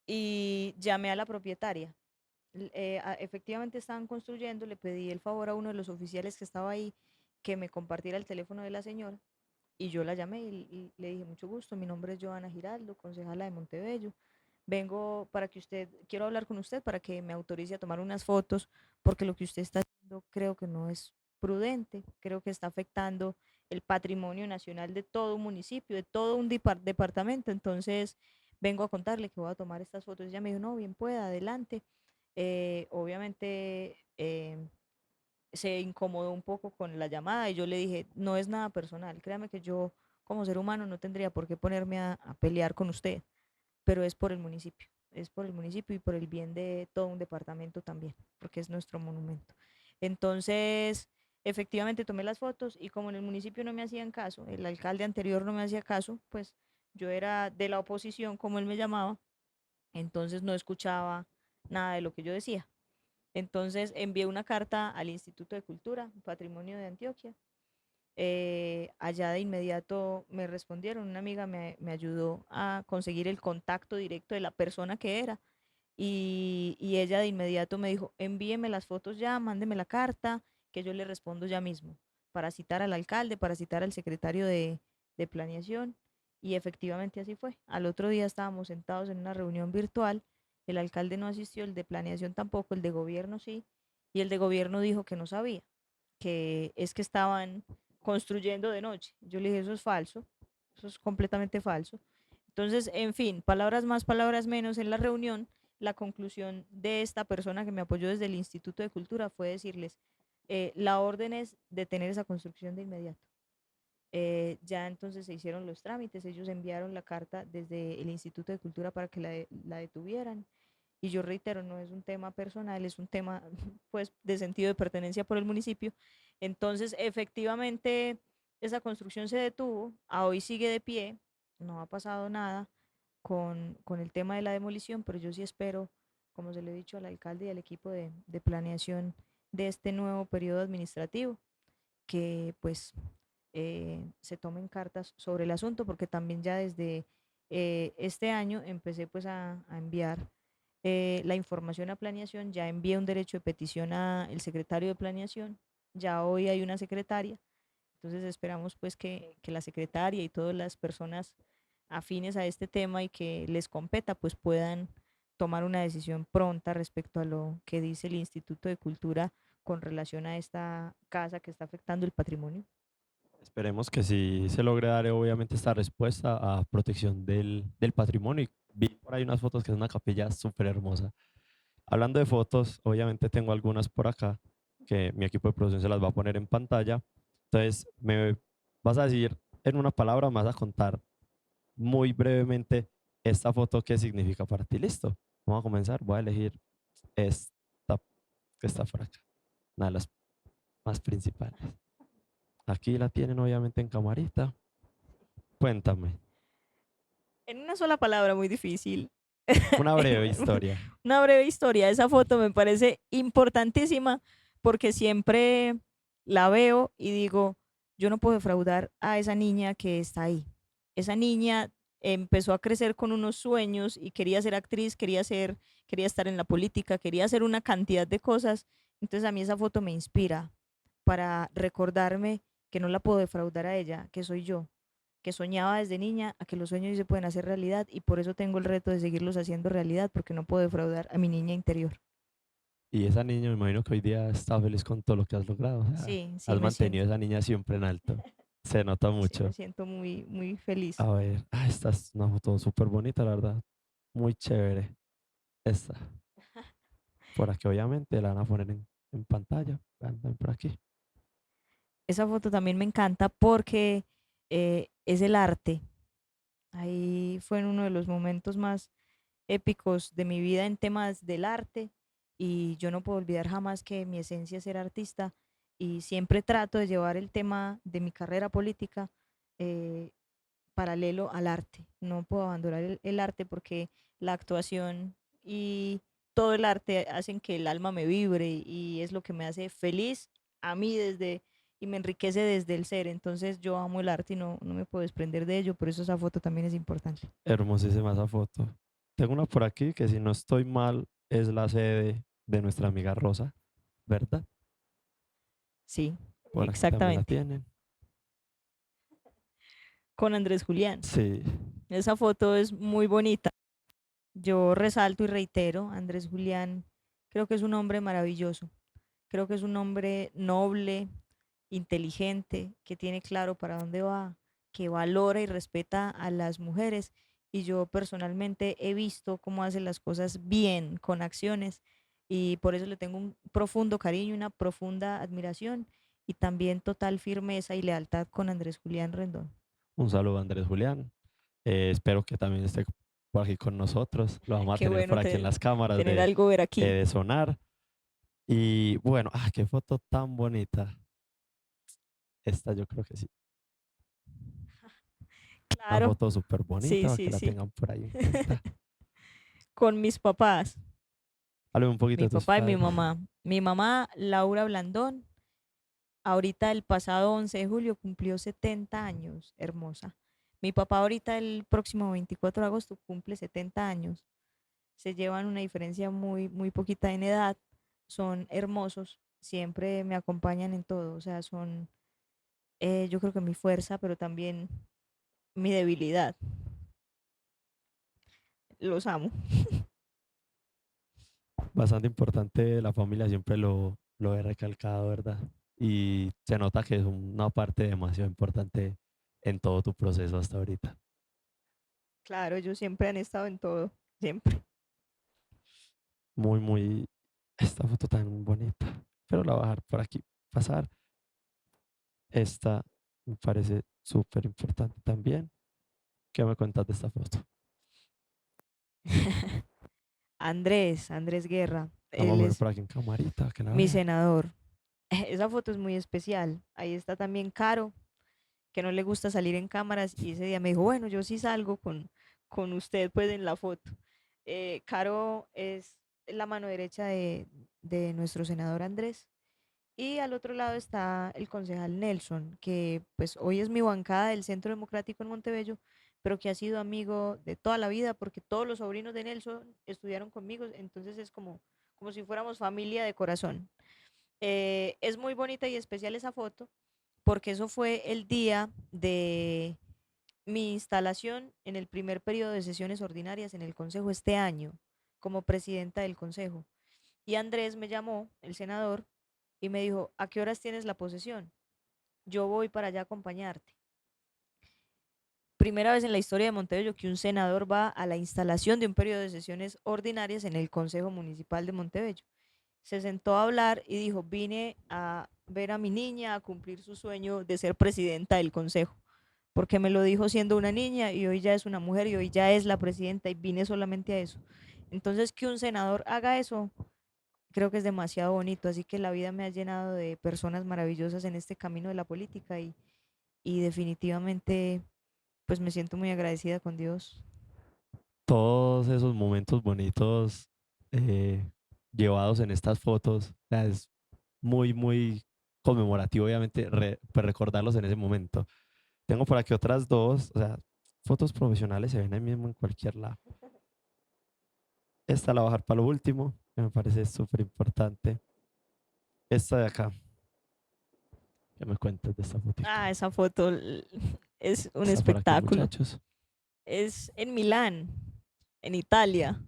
y llamé a la propietaria. Efectivamente estaban construyendo, le pedí el favor a uno de los oficiales que estaba ahí que me compartiera el teléfono de la señora y yo la llamé y le dije, mucho gusto, mi nombre es Joana Giraldo, concejala de Montebello. Vengo para que usted, quiero hablar con usted para que me autorice a tomar unas fotos, porque lo que usted está haciendo creo que no es prudente, creo que está afectando el patrimonio nacional de todo un municipio, de todo un departamento. Entonces, vengo a contarle que voy a tomar estas fotos. Ella me dijo, no, bien pueda, adelante. Obviamente se incomodó un poco con la llamada y yo le dije, no es nada personal, créame que yo como ser humano no tendría por qué ponerme a pelear con usted, pero es por el municipio y por el bien de todo un departamento también, porque es nuestro monumento. Entonces, efectivamente tomé las fotos y como en el municipio no me hacían caso, el alcalde anterior no me hacía caso, pues yo era de la oposición, como él me llamaba, entonces no escuchaba nada de lo que yo decía. Entonces envié una carta al Instituto de Cultura, Patrimonio de Antioquia. Allá de inmediato me respondieron, una amiga me ayudó a conseguir el contacto directo de la persona que era y ella de inmediato me dijo, envíeme las fotos ya, mándeme la carta, que yo le respondo ya mismo, para citar al alcalde, para citar al secretario de planeación. Y efectivamente así fue. Al otro día estábamos sentados en una reunión virtual, el alcalde no asistió, el de planeación tampoco, el de gobierno sí, y el de gobierno dijo que no sabía, que es que estaban construyendo de noche. Yo le dije, eso es falso, eso es completamente falso. Entonces, en fin, palabras más, palabras menos, en la reunión, la conclusión de esta persona que me apoyó desde el Instituto de Cultura fue decirles, la orden es detener esa construcción de inmediato. Ya entonces se hicieron los trámites, ellos enviaron la carta desde el Instituto de Cultura para que la detuvieran Y yo reitero, no es un tema personal, es un tema pues de sentido de pertenencia por el municipio. Entonces, efectivamente, esa construcción se detuvo, a hoy sigue de pie, no ha pasado nada con el tema de la demolición, pero yo sí espero, como se lo he dicho al alcalde y al equipo de planeación de este nuevo periodo administrativo, que pues se tomen cartas sobre el asunto, porque también ya desde este año empecé pues a enviar la información a planeación, ya envié un derecho de petición al secretario de planeación, ya hoy hay una secretaria, entonces esperamos pues que la secretaria y todas las personas afines a este tema y que les competa pues puedan tomar una decisión pronta respecto a lo que dice el Instituto de Cultura con relación a esta casa que está afectando el patrimonio. Esperemos que sí se logre dar obviamente esta respuesta a protección del patrimonio. Y vi por ahí unas fotos que es una capilla súper hermosa. Hablando de fotos, obviamente tengo algunas por acá que mi equipo de producción se las va a poner en pantalla. Entonces, me vas a decir en una palabra, me vas a contar muy brevemente esta foto qué significa para ti. Listo. Vamos a comenzar. Voy a elegir esta que está por acá, una de las más principales. Aquí la tienen obviamente en camarita. Cuéntame, En una sola palabra muy difícil. una breve historia. Una breve historia. Esa foto me parece importantísima porque siempre la veo y digo, yo no puedo defraudar a esa niña que está ahí. Esa niña empezó a crecer con unos sueños y quería ser actriz, quería estar en la política, quería hacer una cantidad de cosas. Entonces a mí esa foto me inspira para recordarme que no la puedo defraudar a ella, que soy yo, que soñaba desde niña, a que los sueños sí se pueden hacer realidad y por eso tengo el reto de seguirlos haciendo realidad, porque no puedo defraudar a mi niña interior. Y esa niña, me imagino que hoy día está feliz con todo lo que has logrado. O sea, Sí, sí has me mantenido siento, a esa niña siempre en alto. Se nota sí me mucho. siento muy, muy feliz. A ver, esta es una foto súper bonita, la verdad. Muy chévere. Esta. Por aquí, obviamente, la van a poner en pantalla. Vean también por aquí. Esa foto también me encanta porque es el arte. Ahí fue en uno de los momentos más épicos de mi vida en temas del arte y yo no puedo olvidar jamás que mi esencia es ser artista y siempre trato de llevar el tema de mi carrera política eh, paralelo al arte. No puedo abandonar el arte porque la actuación y todo el arte hacen que el alma me vibre y es lo que me hace feliz a mí desde y me enriquece desde el ser. Entonces yo amo el arte y no me puedo desprender de ello, por eso esa foto también es importante. Hermosísima esa foto. Tengo una por aquí que, si no estoy mal, es la sede de nuestra amiga Rosa, ¿verdad? Sí, Por aquí también la exactamente. tienen. Con Andrés Julián. Sí. Esa foto es muy bonita. Yo resalto y reitero, Andrés Julián creo que es un hombre maravilloso. Creo que es un hombre noble, inteligente, que tiene claro para dónde va, que valora y respeta a las mujeres. Y yo personalmente he visto cómo hace las cosas bien, con acciones, y por eso le tengo un profundo cariño, una profunda admiración y también total firmeza y lealtad con Andrés Julián Rendón. Un saludo a Andrés Julián. Espero que también esté por aquí con nosotros. Lo vamos a Qué tener por bueno aquí en las cámaras tener algo ver aquí. de sonar. Y bueno, qué foto tan bonita. Esta yo creo que sí. Una Claro, foto súper bonita sí, para que sí, la sí. tengan por ahí en cuenta. Con mis papás, Háblame un poquito mi de tus papá y mi padres. mamá. Mi mamá, Laura Blandón, ahorita el pasado 11 de julio cumplió 70 años, hermosa. Mi papá ahorita el próximo 24 de agosto cumple 70 años. Se llevan una diferencia muy, muy poquita en edad. Son hermosos, siempre me acompañan en todo. O sea, son, yo creo que mi fuerza, pero también mi debilidad. Los amo. Bastante importante, la familia siempre lo he recalcado, ¿verdad? Y se nota que es una parte demasiado importante en todo tu proceso hasta ahorita. Claro, ellos siempre han estado en todo, siempre. Muy, muy, esta foto tan bonita. Pero la voy a dejar por aquí pasar. Esta me parece súper importante también. ¿Qué me cuentas de esta foto? Andrés Guerra. Vamos Él a ver es por aquí en camarita, que la mi vean. senador. Esa foto es muy especial. Ahí está también Caro, que no le gusta salir en cámaras y ese día me dijo, bueno, yo sí salgo con usted pues en la foto. Caro es la mano derecha de nuestro senador Andrés y al otro lado está el concejal Nelson, que pues hoy es mi bancada del Centro Democrático en Montebello, pero que ha sido amigo de toda la vida porque todos los sobrinos de Nelson estudiaron conmigo, entonces es como si fuéramos familia de corazón. Es muy bonita y especial esa foto porque eso fue el día de mi instalación en el primer periodo de sesiones ordinarias en el Consejo este año como presidenta del Consejo. Y Andrés me llamó, el senador, y me dijo, ¿a qué horas tienes la posesión? Yo voy para allá a acompañarte. Primera vez en la historia de Montebello que un senador va a la instalación de un periodo de sesiones ordinarias en el Consejo Municipal de Montebello. Se sentó a hablar y dijo, vine a ver a mi niña, a cumplir su sueño de ser presidenta del consejo, porque me lo dijo siendo una niña y hoy ya es una mujer y hoy ya es la presidenta y vine solamente a eso. Entonces, que un senador haga eso, creo que es demasiado bonito, así que la vida me ha llenado de personas maravillosas en este camino de la política y definitivamente pues me siento muy agradecida con Dios. Todos esos momentos bonitos eh, llevados en estas fotos, o sea, es muy, muy conmemorativo, obviamente, pues recordarlos en ese momento. Tengo por aquí otras dos, o sea, fotos profesionales se ven ahí mismo en cualquier lado. Esta la voy a dejar para lo último, que me parece súper importante. Esta de acá, ¿qué me cuentas de esta fotico? Ah, esa foto es un Está por aquí, espectáculo. muchachos. Es en Milán, en Italia.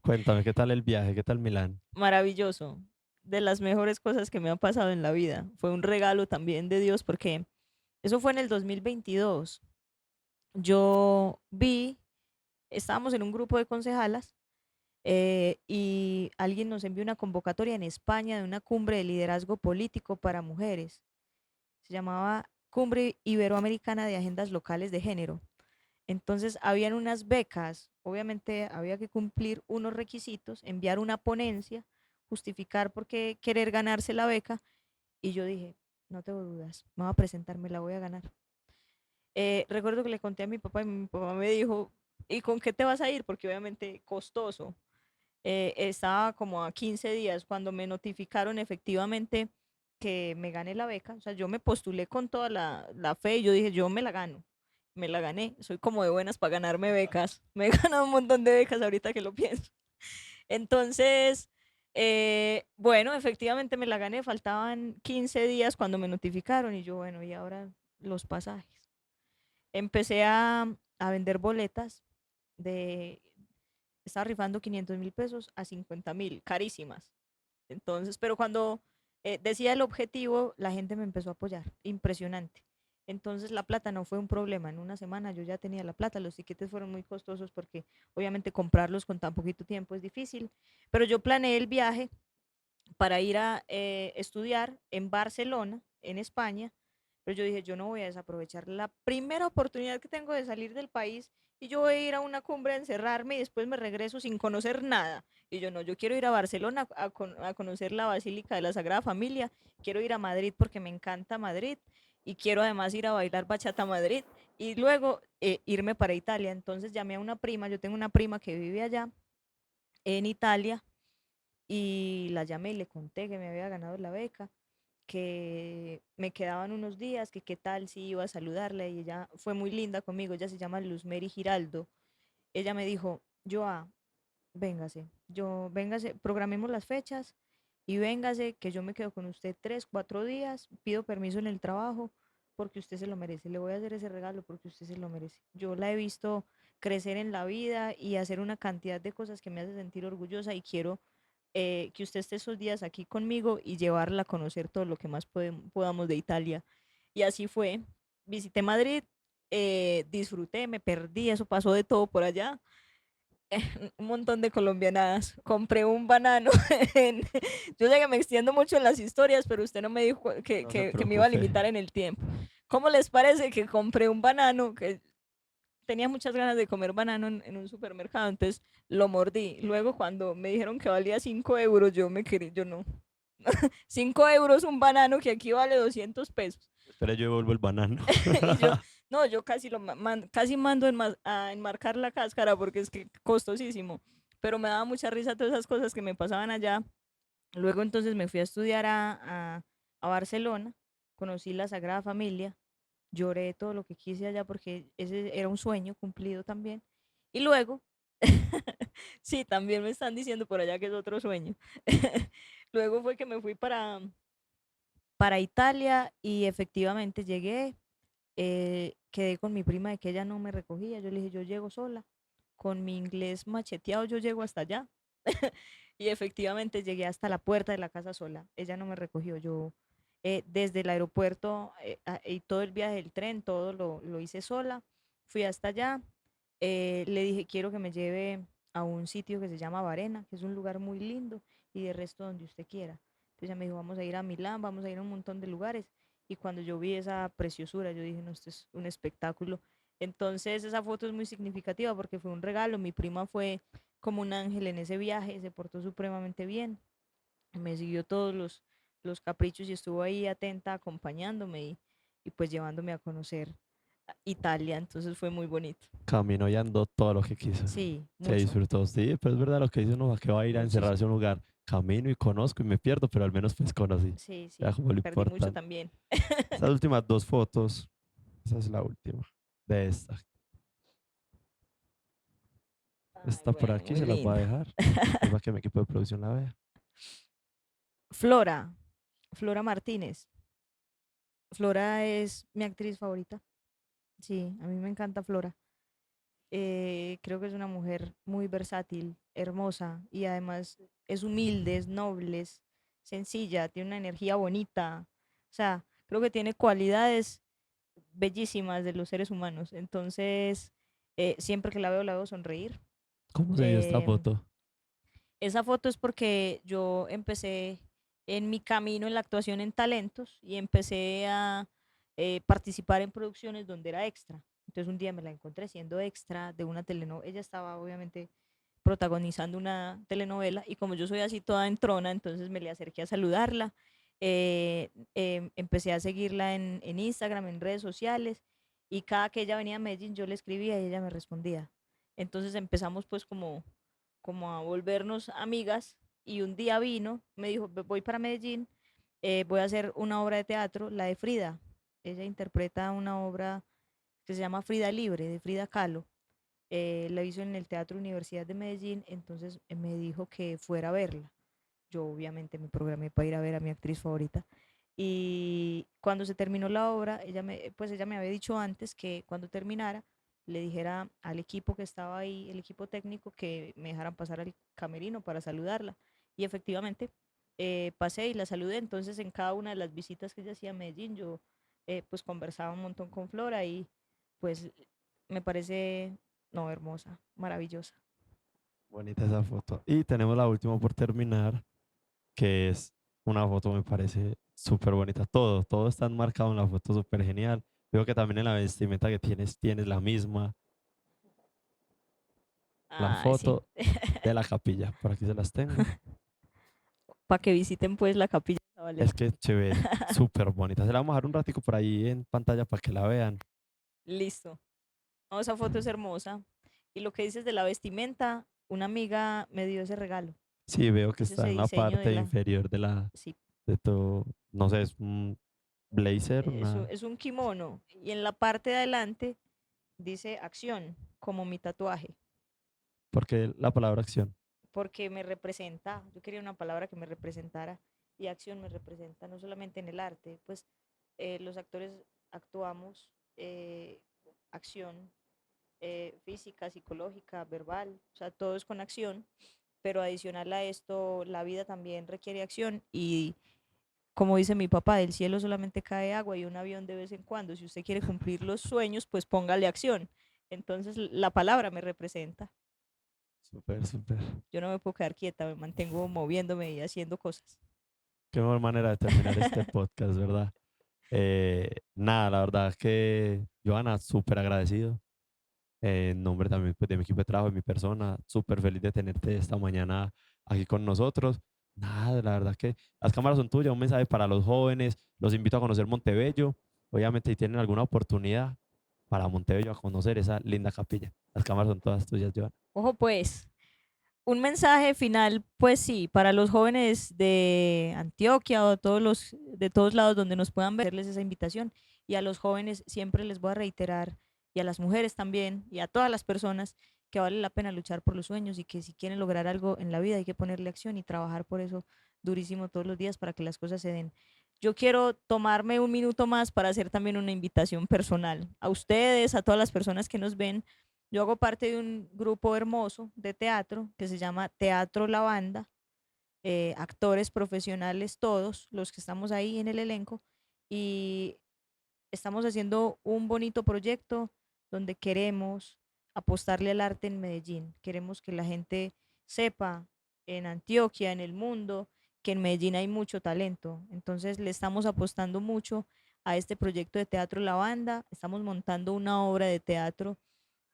Cuéntame, ¿qué tal el viaje? ¿Qué tal Milán? Maravilloso. De las mejores cosas que me han pasado en la vida. Fue un regalo también de Dios porque eso fue en el 2022. Yo vi, estábamos en un grupo de concejalas y alguien nos envió una convocatoria en España de una cumbre de liderazgo político para mujeres. Se llamaba Cumbre Iberoamericana de Agendas Locales de Género. Entonces, habían unas becas, obviamente había que cumplir unos requisitos, enviar una ponencia, justificar por qué querer ganarse la beca. Y yo dije, no tengo dudas, me voy a presentar, me la voy a ganar. Recuerdo que le conté a mi papá y mi papá me dijo, ¿y con qué te vas a ir? Porque obviamente costoso. Estaba como a 15 días cuando me notificaron efectivamente que me gané la beca. O sea, yo me postulé con toda la fe y yo dije, yo me la gano. Me la gané. Soy como de buenas para ganarme becas. Me he ganado un montón de becas ahorita que lo pienso. Entonces, bueno, efectivamente me la gané. Faltaban 15 días cuando me notificaron y yo, bueno, y ahora los pasajes. Empecé a vender boletas de, estaba rifando 500.000 pesos a 50.000, carísimas. Entonces, pero cuando decía el objetivo, la gente me empezó a apoyar, impresionante. Entonces la plata no fue un problema, en una semana yo ya tenía la plata, los tiquetes fueron muy costosos porque obviamente comprarlos con tan poquito tiempo es difícil, pero yo planeé el viaje para ir a estudiar en Barcelona, en España, pero yo dije, yo no voy a desaprovechar la primera oportunidad que tengo de salir del país y yo voy a ir a una cumbre a encerrarme y después me regreso sin conocer nada. Y yo no, yo quiero ir a Barcelona a conocer la Basílica de la Sagrada Familia, quiero ir a Madrid porque me encanta Madrid y quiero además ir a bailar bachata a Madrid y luego irme para Italia. Entonces llamé a una prima, yo tengo una prima que vive allá en Italia y la llamé y le conté que me había ganado la beca, que me quedaban unos días, que qué tal si iba a saludarla y ella fue muy linda conmigo, ella se llama Luz Mary Giraldo. Ella me dijo, Joa, véngase, véngase, programemos las fechas y véngase, que yo me quedo con usted 3, 4 días, pido permiso en el trabajo porque usted se lo merece, le voy a hacer ese regalo porque usted se lo merece. Yo la he visto crecer en la vida y hacer una cantidad de cosas que me hace sentir orgullosa y quiero que usted esté esos días aquí conmigo y llevarla a conocer todo lo que más podamos de Italia. Y así fue. Visité Madrid, disfruté, me perdí, eso pasó de todo por allá. Un montón de colombianadas. Compré un banano. Yo sé que me extiendo mucho en las historias, pero usted no me dijo No se que me iba a preocupe. limitar en el tiempo. ¿Cómo les parece que compré un banano? Que tenía muchas ganas de comer banano en un supermercado, entonces lo mordí. Luego cuando me dijeron que valía 5 euros, yo me quedé, yo no. 5 euros un banano que aquí vale 200 pesos. Espera, yo devuelvo el banano. Y yo, no, yo casi casi mando a enmarcar la cáscara porque es que costosísimo. Pero me daba mucha risa todas esas cosas que me pasaban allá. Luego entonces me fui a estudiar a Barcelona, conocí la Sagrada Familia, lloré todo lo que quise allá porque ese era un sueño cumplido también. Y luego, sí, también me están diciendo por allá que es otro sueño. Luego fue que me fui para Italia y efectivamente llegué, quedé con mi prima de que ella no me recogía. Yo le dije, yo llego sola, con mi inglés macheteado, yo llego hasta allá. Y efectivamente llegué hasta la puerta de la casa sola. Ella no me recogió. Yo desde el aeropuerto y todo el viaje del tren, todo lo hice sola. Fui hasta allá. Le dije, quiero que me lleve a un sitio que se llama Varena, que es un lugar muy lindo, y de resto donde usted quiera. Entonces ella me dijo, vamos a ir a Milán, vamos a ir a un montón de lugares. Y cuando yo vi esa preciosura, yo dije, no, esto es un espectáculo. Entonces esa foto es muy significativa porque fue un regalo. Mi prima fue como un ángel en ese viaje, se portó supremamente bien, me siguió todos los caprichos y estuvo ahí atenta acompañándome y pues llevándome a conocer Italia, entonces fue muy bonito. Caminó y andó todo lo que quiso. Sí, Se mucho, disfrutó, sí, pero es verdad lo que dice uno, ¿a qué va a ir a encerrarse muchísimo. en un lugar? Camino y conozco y me pierdo, pero al menos pues conocí. Sí, Era sí, como lo perdí mucho importante. también. Estas últimas dos fotos, esa es la última de esta. Ay, Esta por bueno, aquí muy se las voy a linda. dejar. Ahí va que mi equipo de producción la vea. Flora, Flora Martínez. Flora es mi actriz favorita. Sí, a mí me encanta Flora. Creo que es una mujer muy versátil, hermosa y además es humilde, es noble, es sencilla, tiene una energía bonita. O sea, creo que tiene cualidades bellísimas de los seres humanos. Entonces, siempre que la veo sonreír. ¿Cómo se dio esta Em, foto? Esa foto es porque yo empecé en mi camino en la actuación en talentos y empecé a participar en producciones donde era extra. Entonces un día me la encontré siendo extra de una telenovela. Ella estaba obviamente protagonizando una telenovela y como yo soy así toda entrona, entonces me le acerqué a saludarla. Empecé a seguirla en Instagram, en redes sociales y cada que ella venía a Medellín yo le escribía y ella me respondía. Entonces empezamos pues como a volvernos amigas y un día vino, me dijo, Voy para Medellín, voy a hacer una obra de teatro, la de Frida. Ella interpreta una obra que se llama Frida Libre, de Frida Kahlo. La hizo en el Teatro Universidad de Medellín, entonces me dijo que fuera a verla. Yo obviamente me programé para ir a ver a mi actriz favorita. Y cuando se terminó la obra, pues ella me había dicho antes que cuando terminara, le dijera al equipo que estaba ahí, el equipo técnico, que me dejaran pasar al camerino para saludarla. Y efectivamente, pasé y la saludé. Entonces, en cada una de las visitas que ella hacía a Medellín, yo pues conversaba un montón con Flora y pues me parece, no, hermosa, maravillosa. Bonita esa foto. Y tenemos la última por terminar, que es una foto, me parece súper bonita. Todo está enmarcado en la foto, súper genial. Veo que también en la vestimenta que tienes la misma. La Ay, sí. foto de la capilla, por aquí se las tengo. Para que visiten pues la Capilla de Es Zabaleta. que se ve súper bonita. Se la vamos a dejar un ratico por ahí en pantalla para que la vean. Listo. No, esa foto es hermosa. Y lo que dices de la vestimenta, una amiga me dio ese regalo. Sí, veo que Hizo está ese en la diseño de parte la... inferior Sí, de todo, no sé, es un blazer, una, es un kimono. Y en la parte de adelante dice acción, como mi tatuaje. porque la palabra acción. Porque me representa. Yo quería una palabra que me representara. Y acción me representa no solamente en el arte. Pues los actores actuamos acción física, psicológica, verbal. O sea, todo es con acción. Pero adicional a esto, la vida también requiere acción y como dice mi papá, del cielo solamente cae agua y un avión de vez en cuando. Si usted quiere cumplir los sueños, pues póngale acción. Entonces la palabra me representa. Súper, súper. Yo no me puedo quedar quieta, me mantengo moviéndome y haciendo cosas. Qué mejor manera de terminar este podcast, ¿verdad? Nada, la verdad que, Joana, súper agradecido. En nombre también pues, de mi equipo de trabajo, de mi persona, súper feliz de tenerte esta mañana aquí con nosotros. Nada, la verdad que las cámaras son tuyas, un mensaje para los jóvenes, los invito a conocer Montebello. Obviamente, si tienen alguna oportunidad para Montebello a conocer esa linda capilla. Las cámaras son todas tuyas, Joana. Ojo pues, un mensaje final, pues sí, para los jóvenes de Antioquia o de todos lados donde nos puedan verles esa invitación. Y a los jóvenes siempre les voy a reiterar, y a las mujeres también, y a todas las personas, que vale la pena luchar por los sueños y que si quieren lograr algo en la vida hay que ponerle acción y trabajar por eso durísimo todos los días para que las cosas se den. Yo quiero tomarme un minuto más para hacer también una invitación personal a ustedes, a todas las personas que nos ven. Yo hago parte de un grupo hermoso de teatro que se llama Teatro La Banda, actores profesionales todos los que estamos ahí en el elenco, y estamos haciendo un bonito proyecto donde queremos apostarle al arte en Medellín. Queremos que la gente sepa en Antioquia, en el mundo, que en Medellín hay mucho talento. Entonces le estamos apostando mucho a este proyecto de Teatro La Banda. Estamos montando una obra de teatro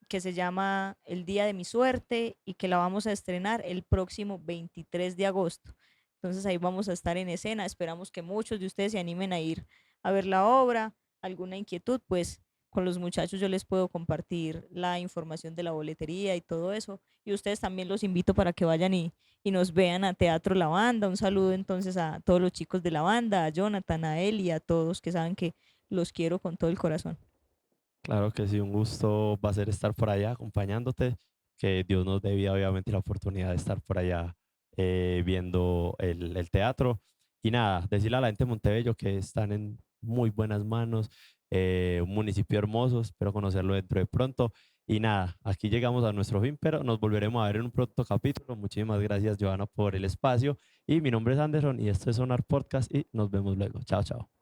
que se llama El Día de mi Suerte y que la vamos a estrenar el próximo 23 de agosto. Entonces ahí vamos a estar en escena. Esperamos que muchos de ustedes se animen a ir a ver la obra. Alguna inquietud, pues con los muchachos yo les puedo compartir la información de la boletería y todo eso. Y ustedes también los invito para que vayan y nos vean a Teatro La Banda. Un saludo entonces a todos los chicos de la banda, a Jonathan, a él y a todos que saben que los quiero con todo el corazón. Claro que sí, un gusto va a ser estar por allá acompañándote. Que Dios nos dé vida, obviamente, la oportunidad de estar por allá viendo el teatro. Y nada, decirle a la gente de Montebello que están en muy buenas manos, un municipio hermoso, espero conocerlo dentro de pronto. Y nada, aquí llegamos a nuestro fin, pero nos volveremos a ver en un pronto capítulo. Muchísimas gracias, Joana, por el espacio. Y mi nombre es Anderson y esto es Sonar Podcast y nos vemos luego. Chao, chao.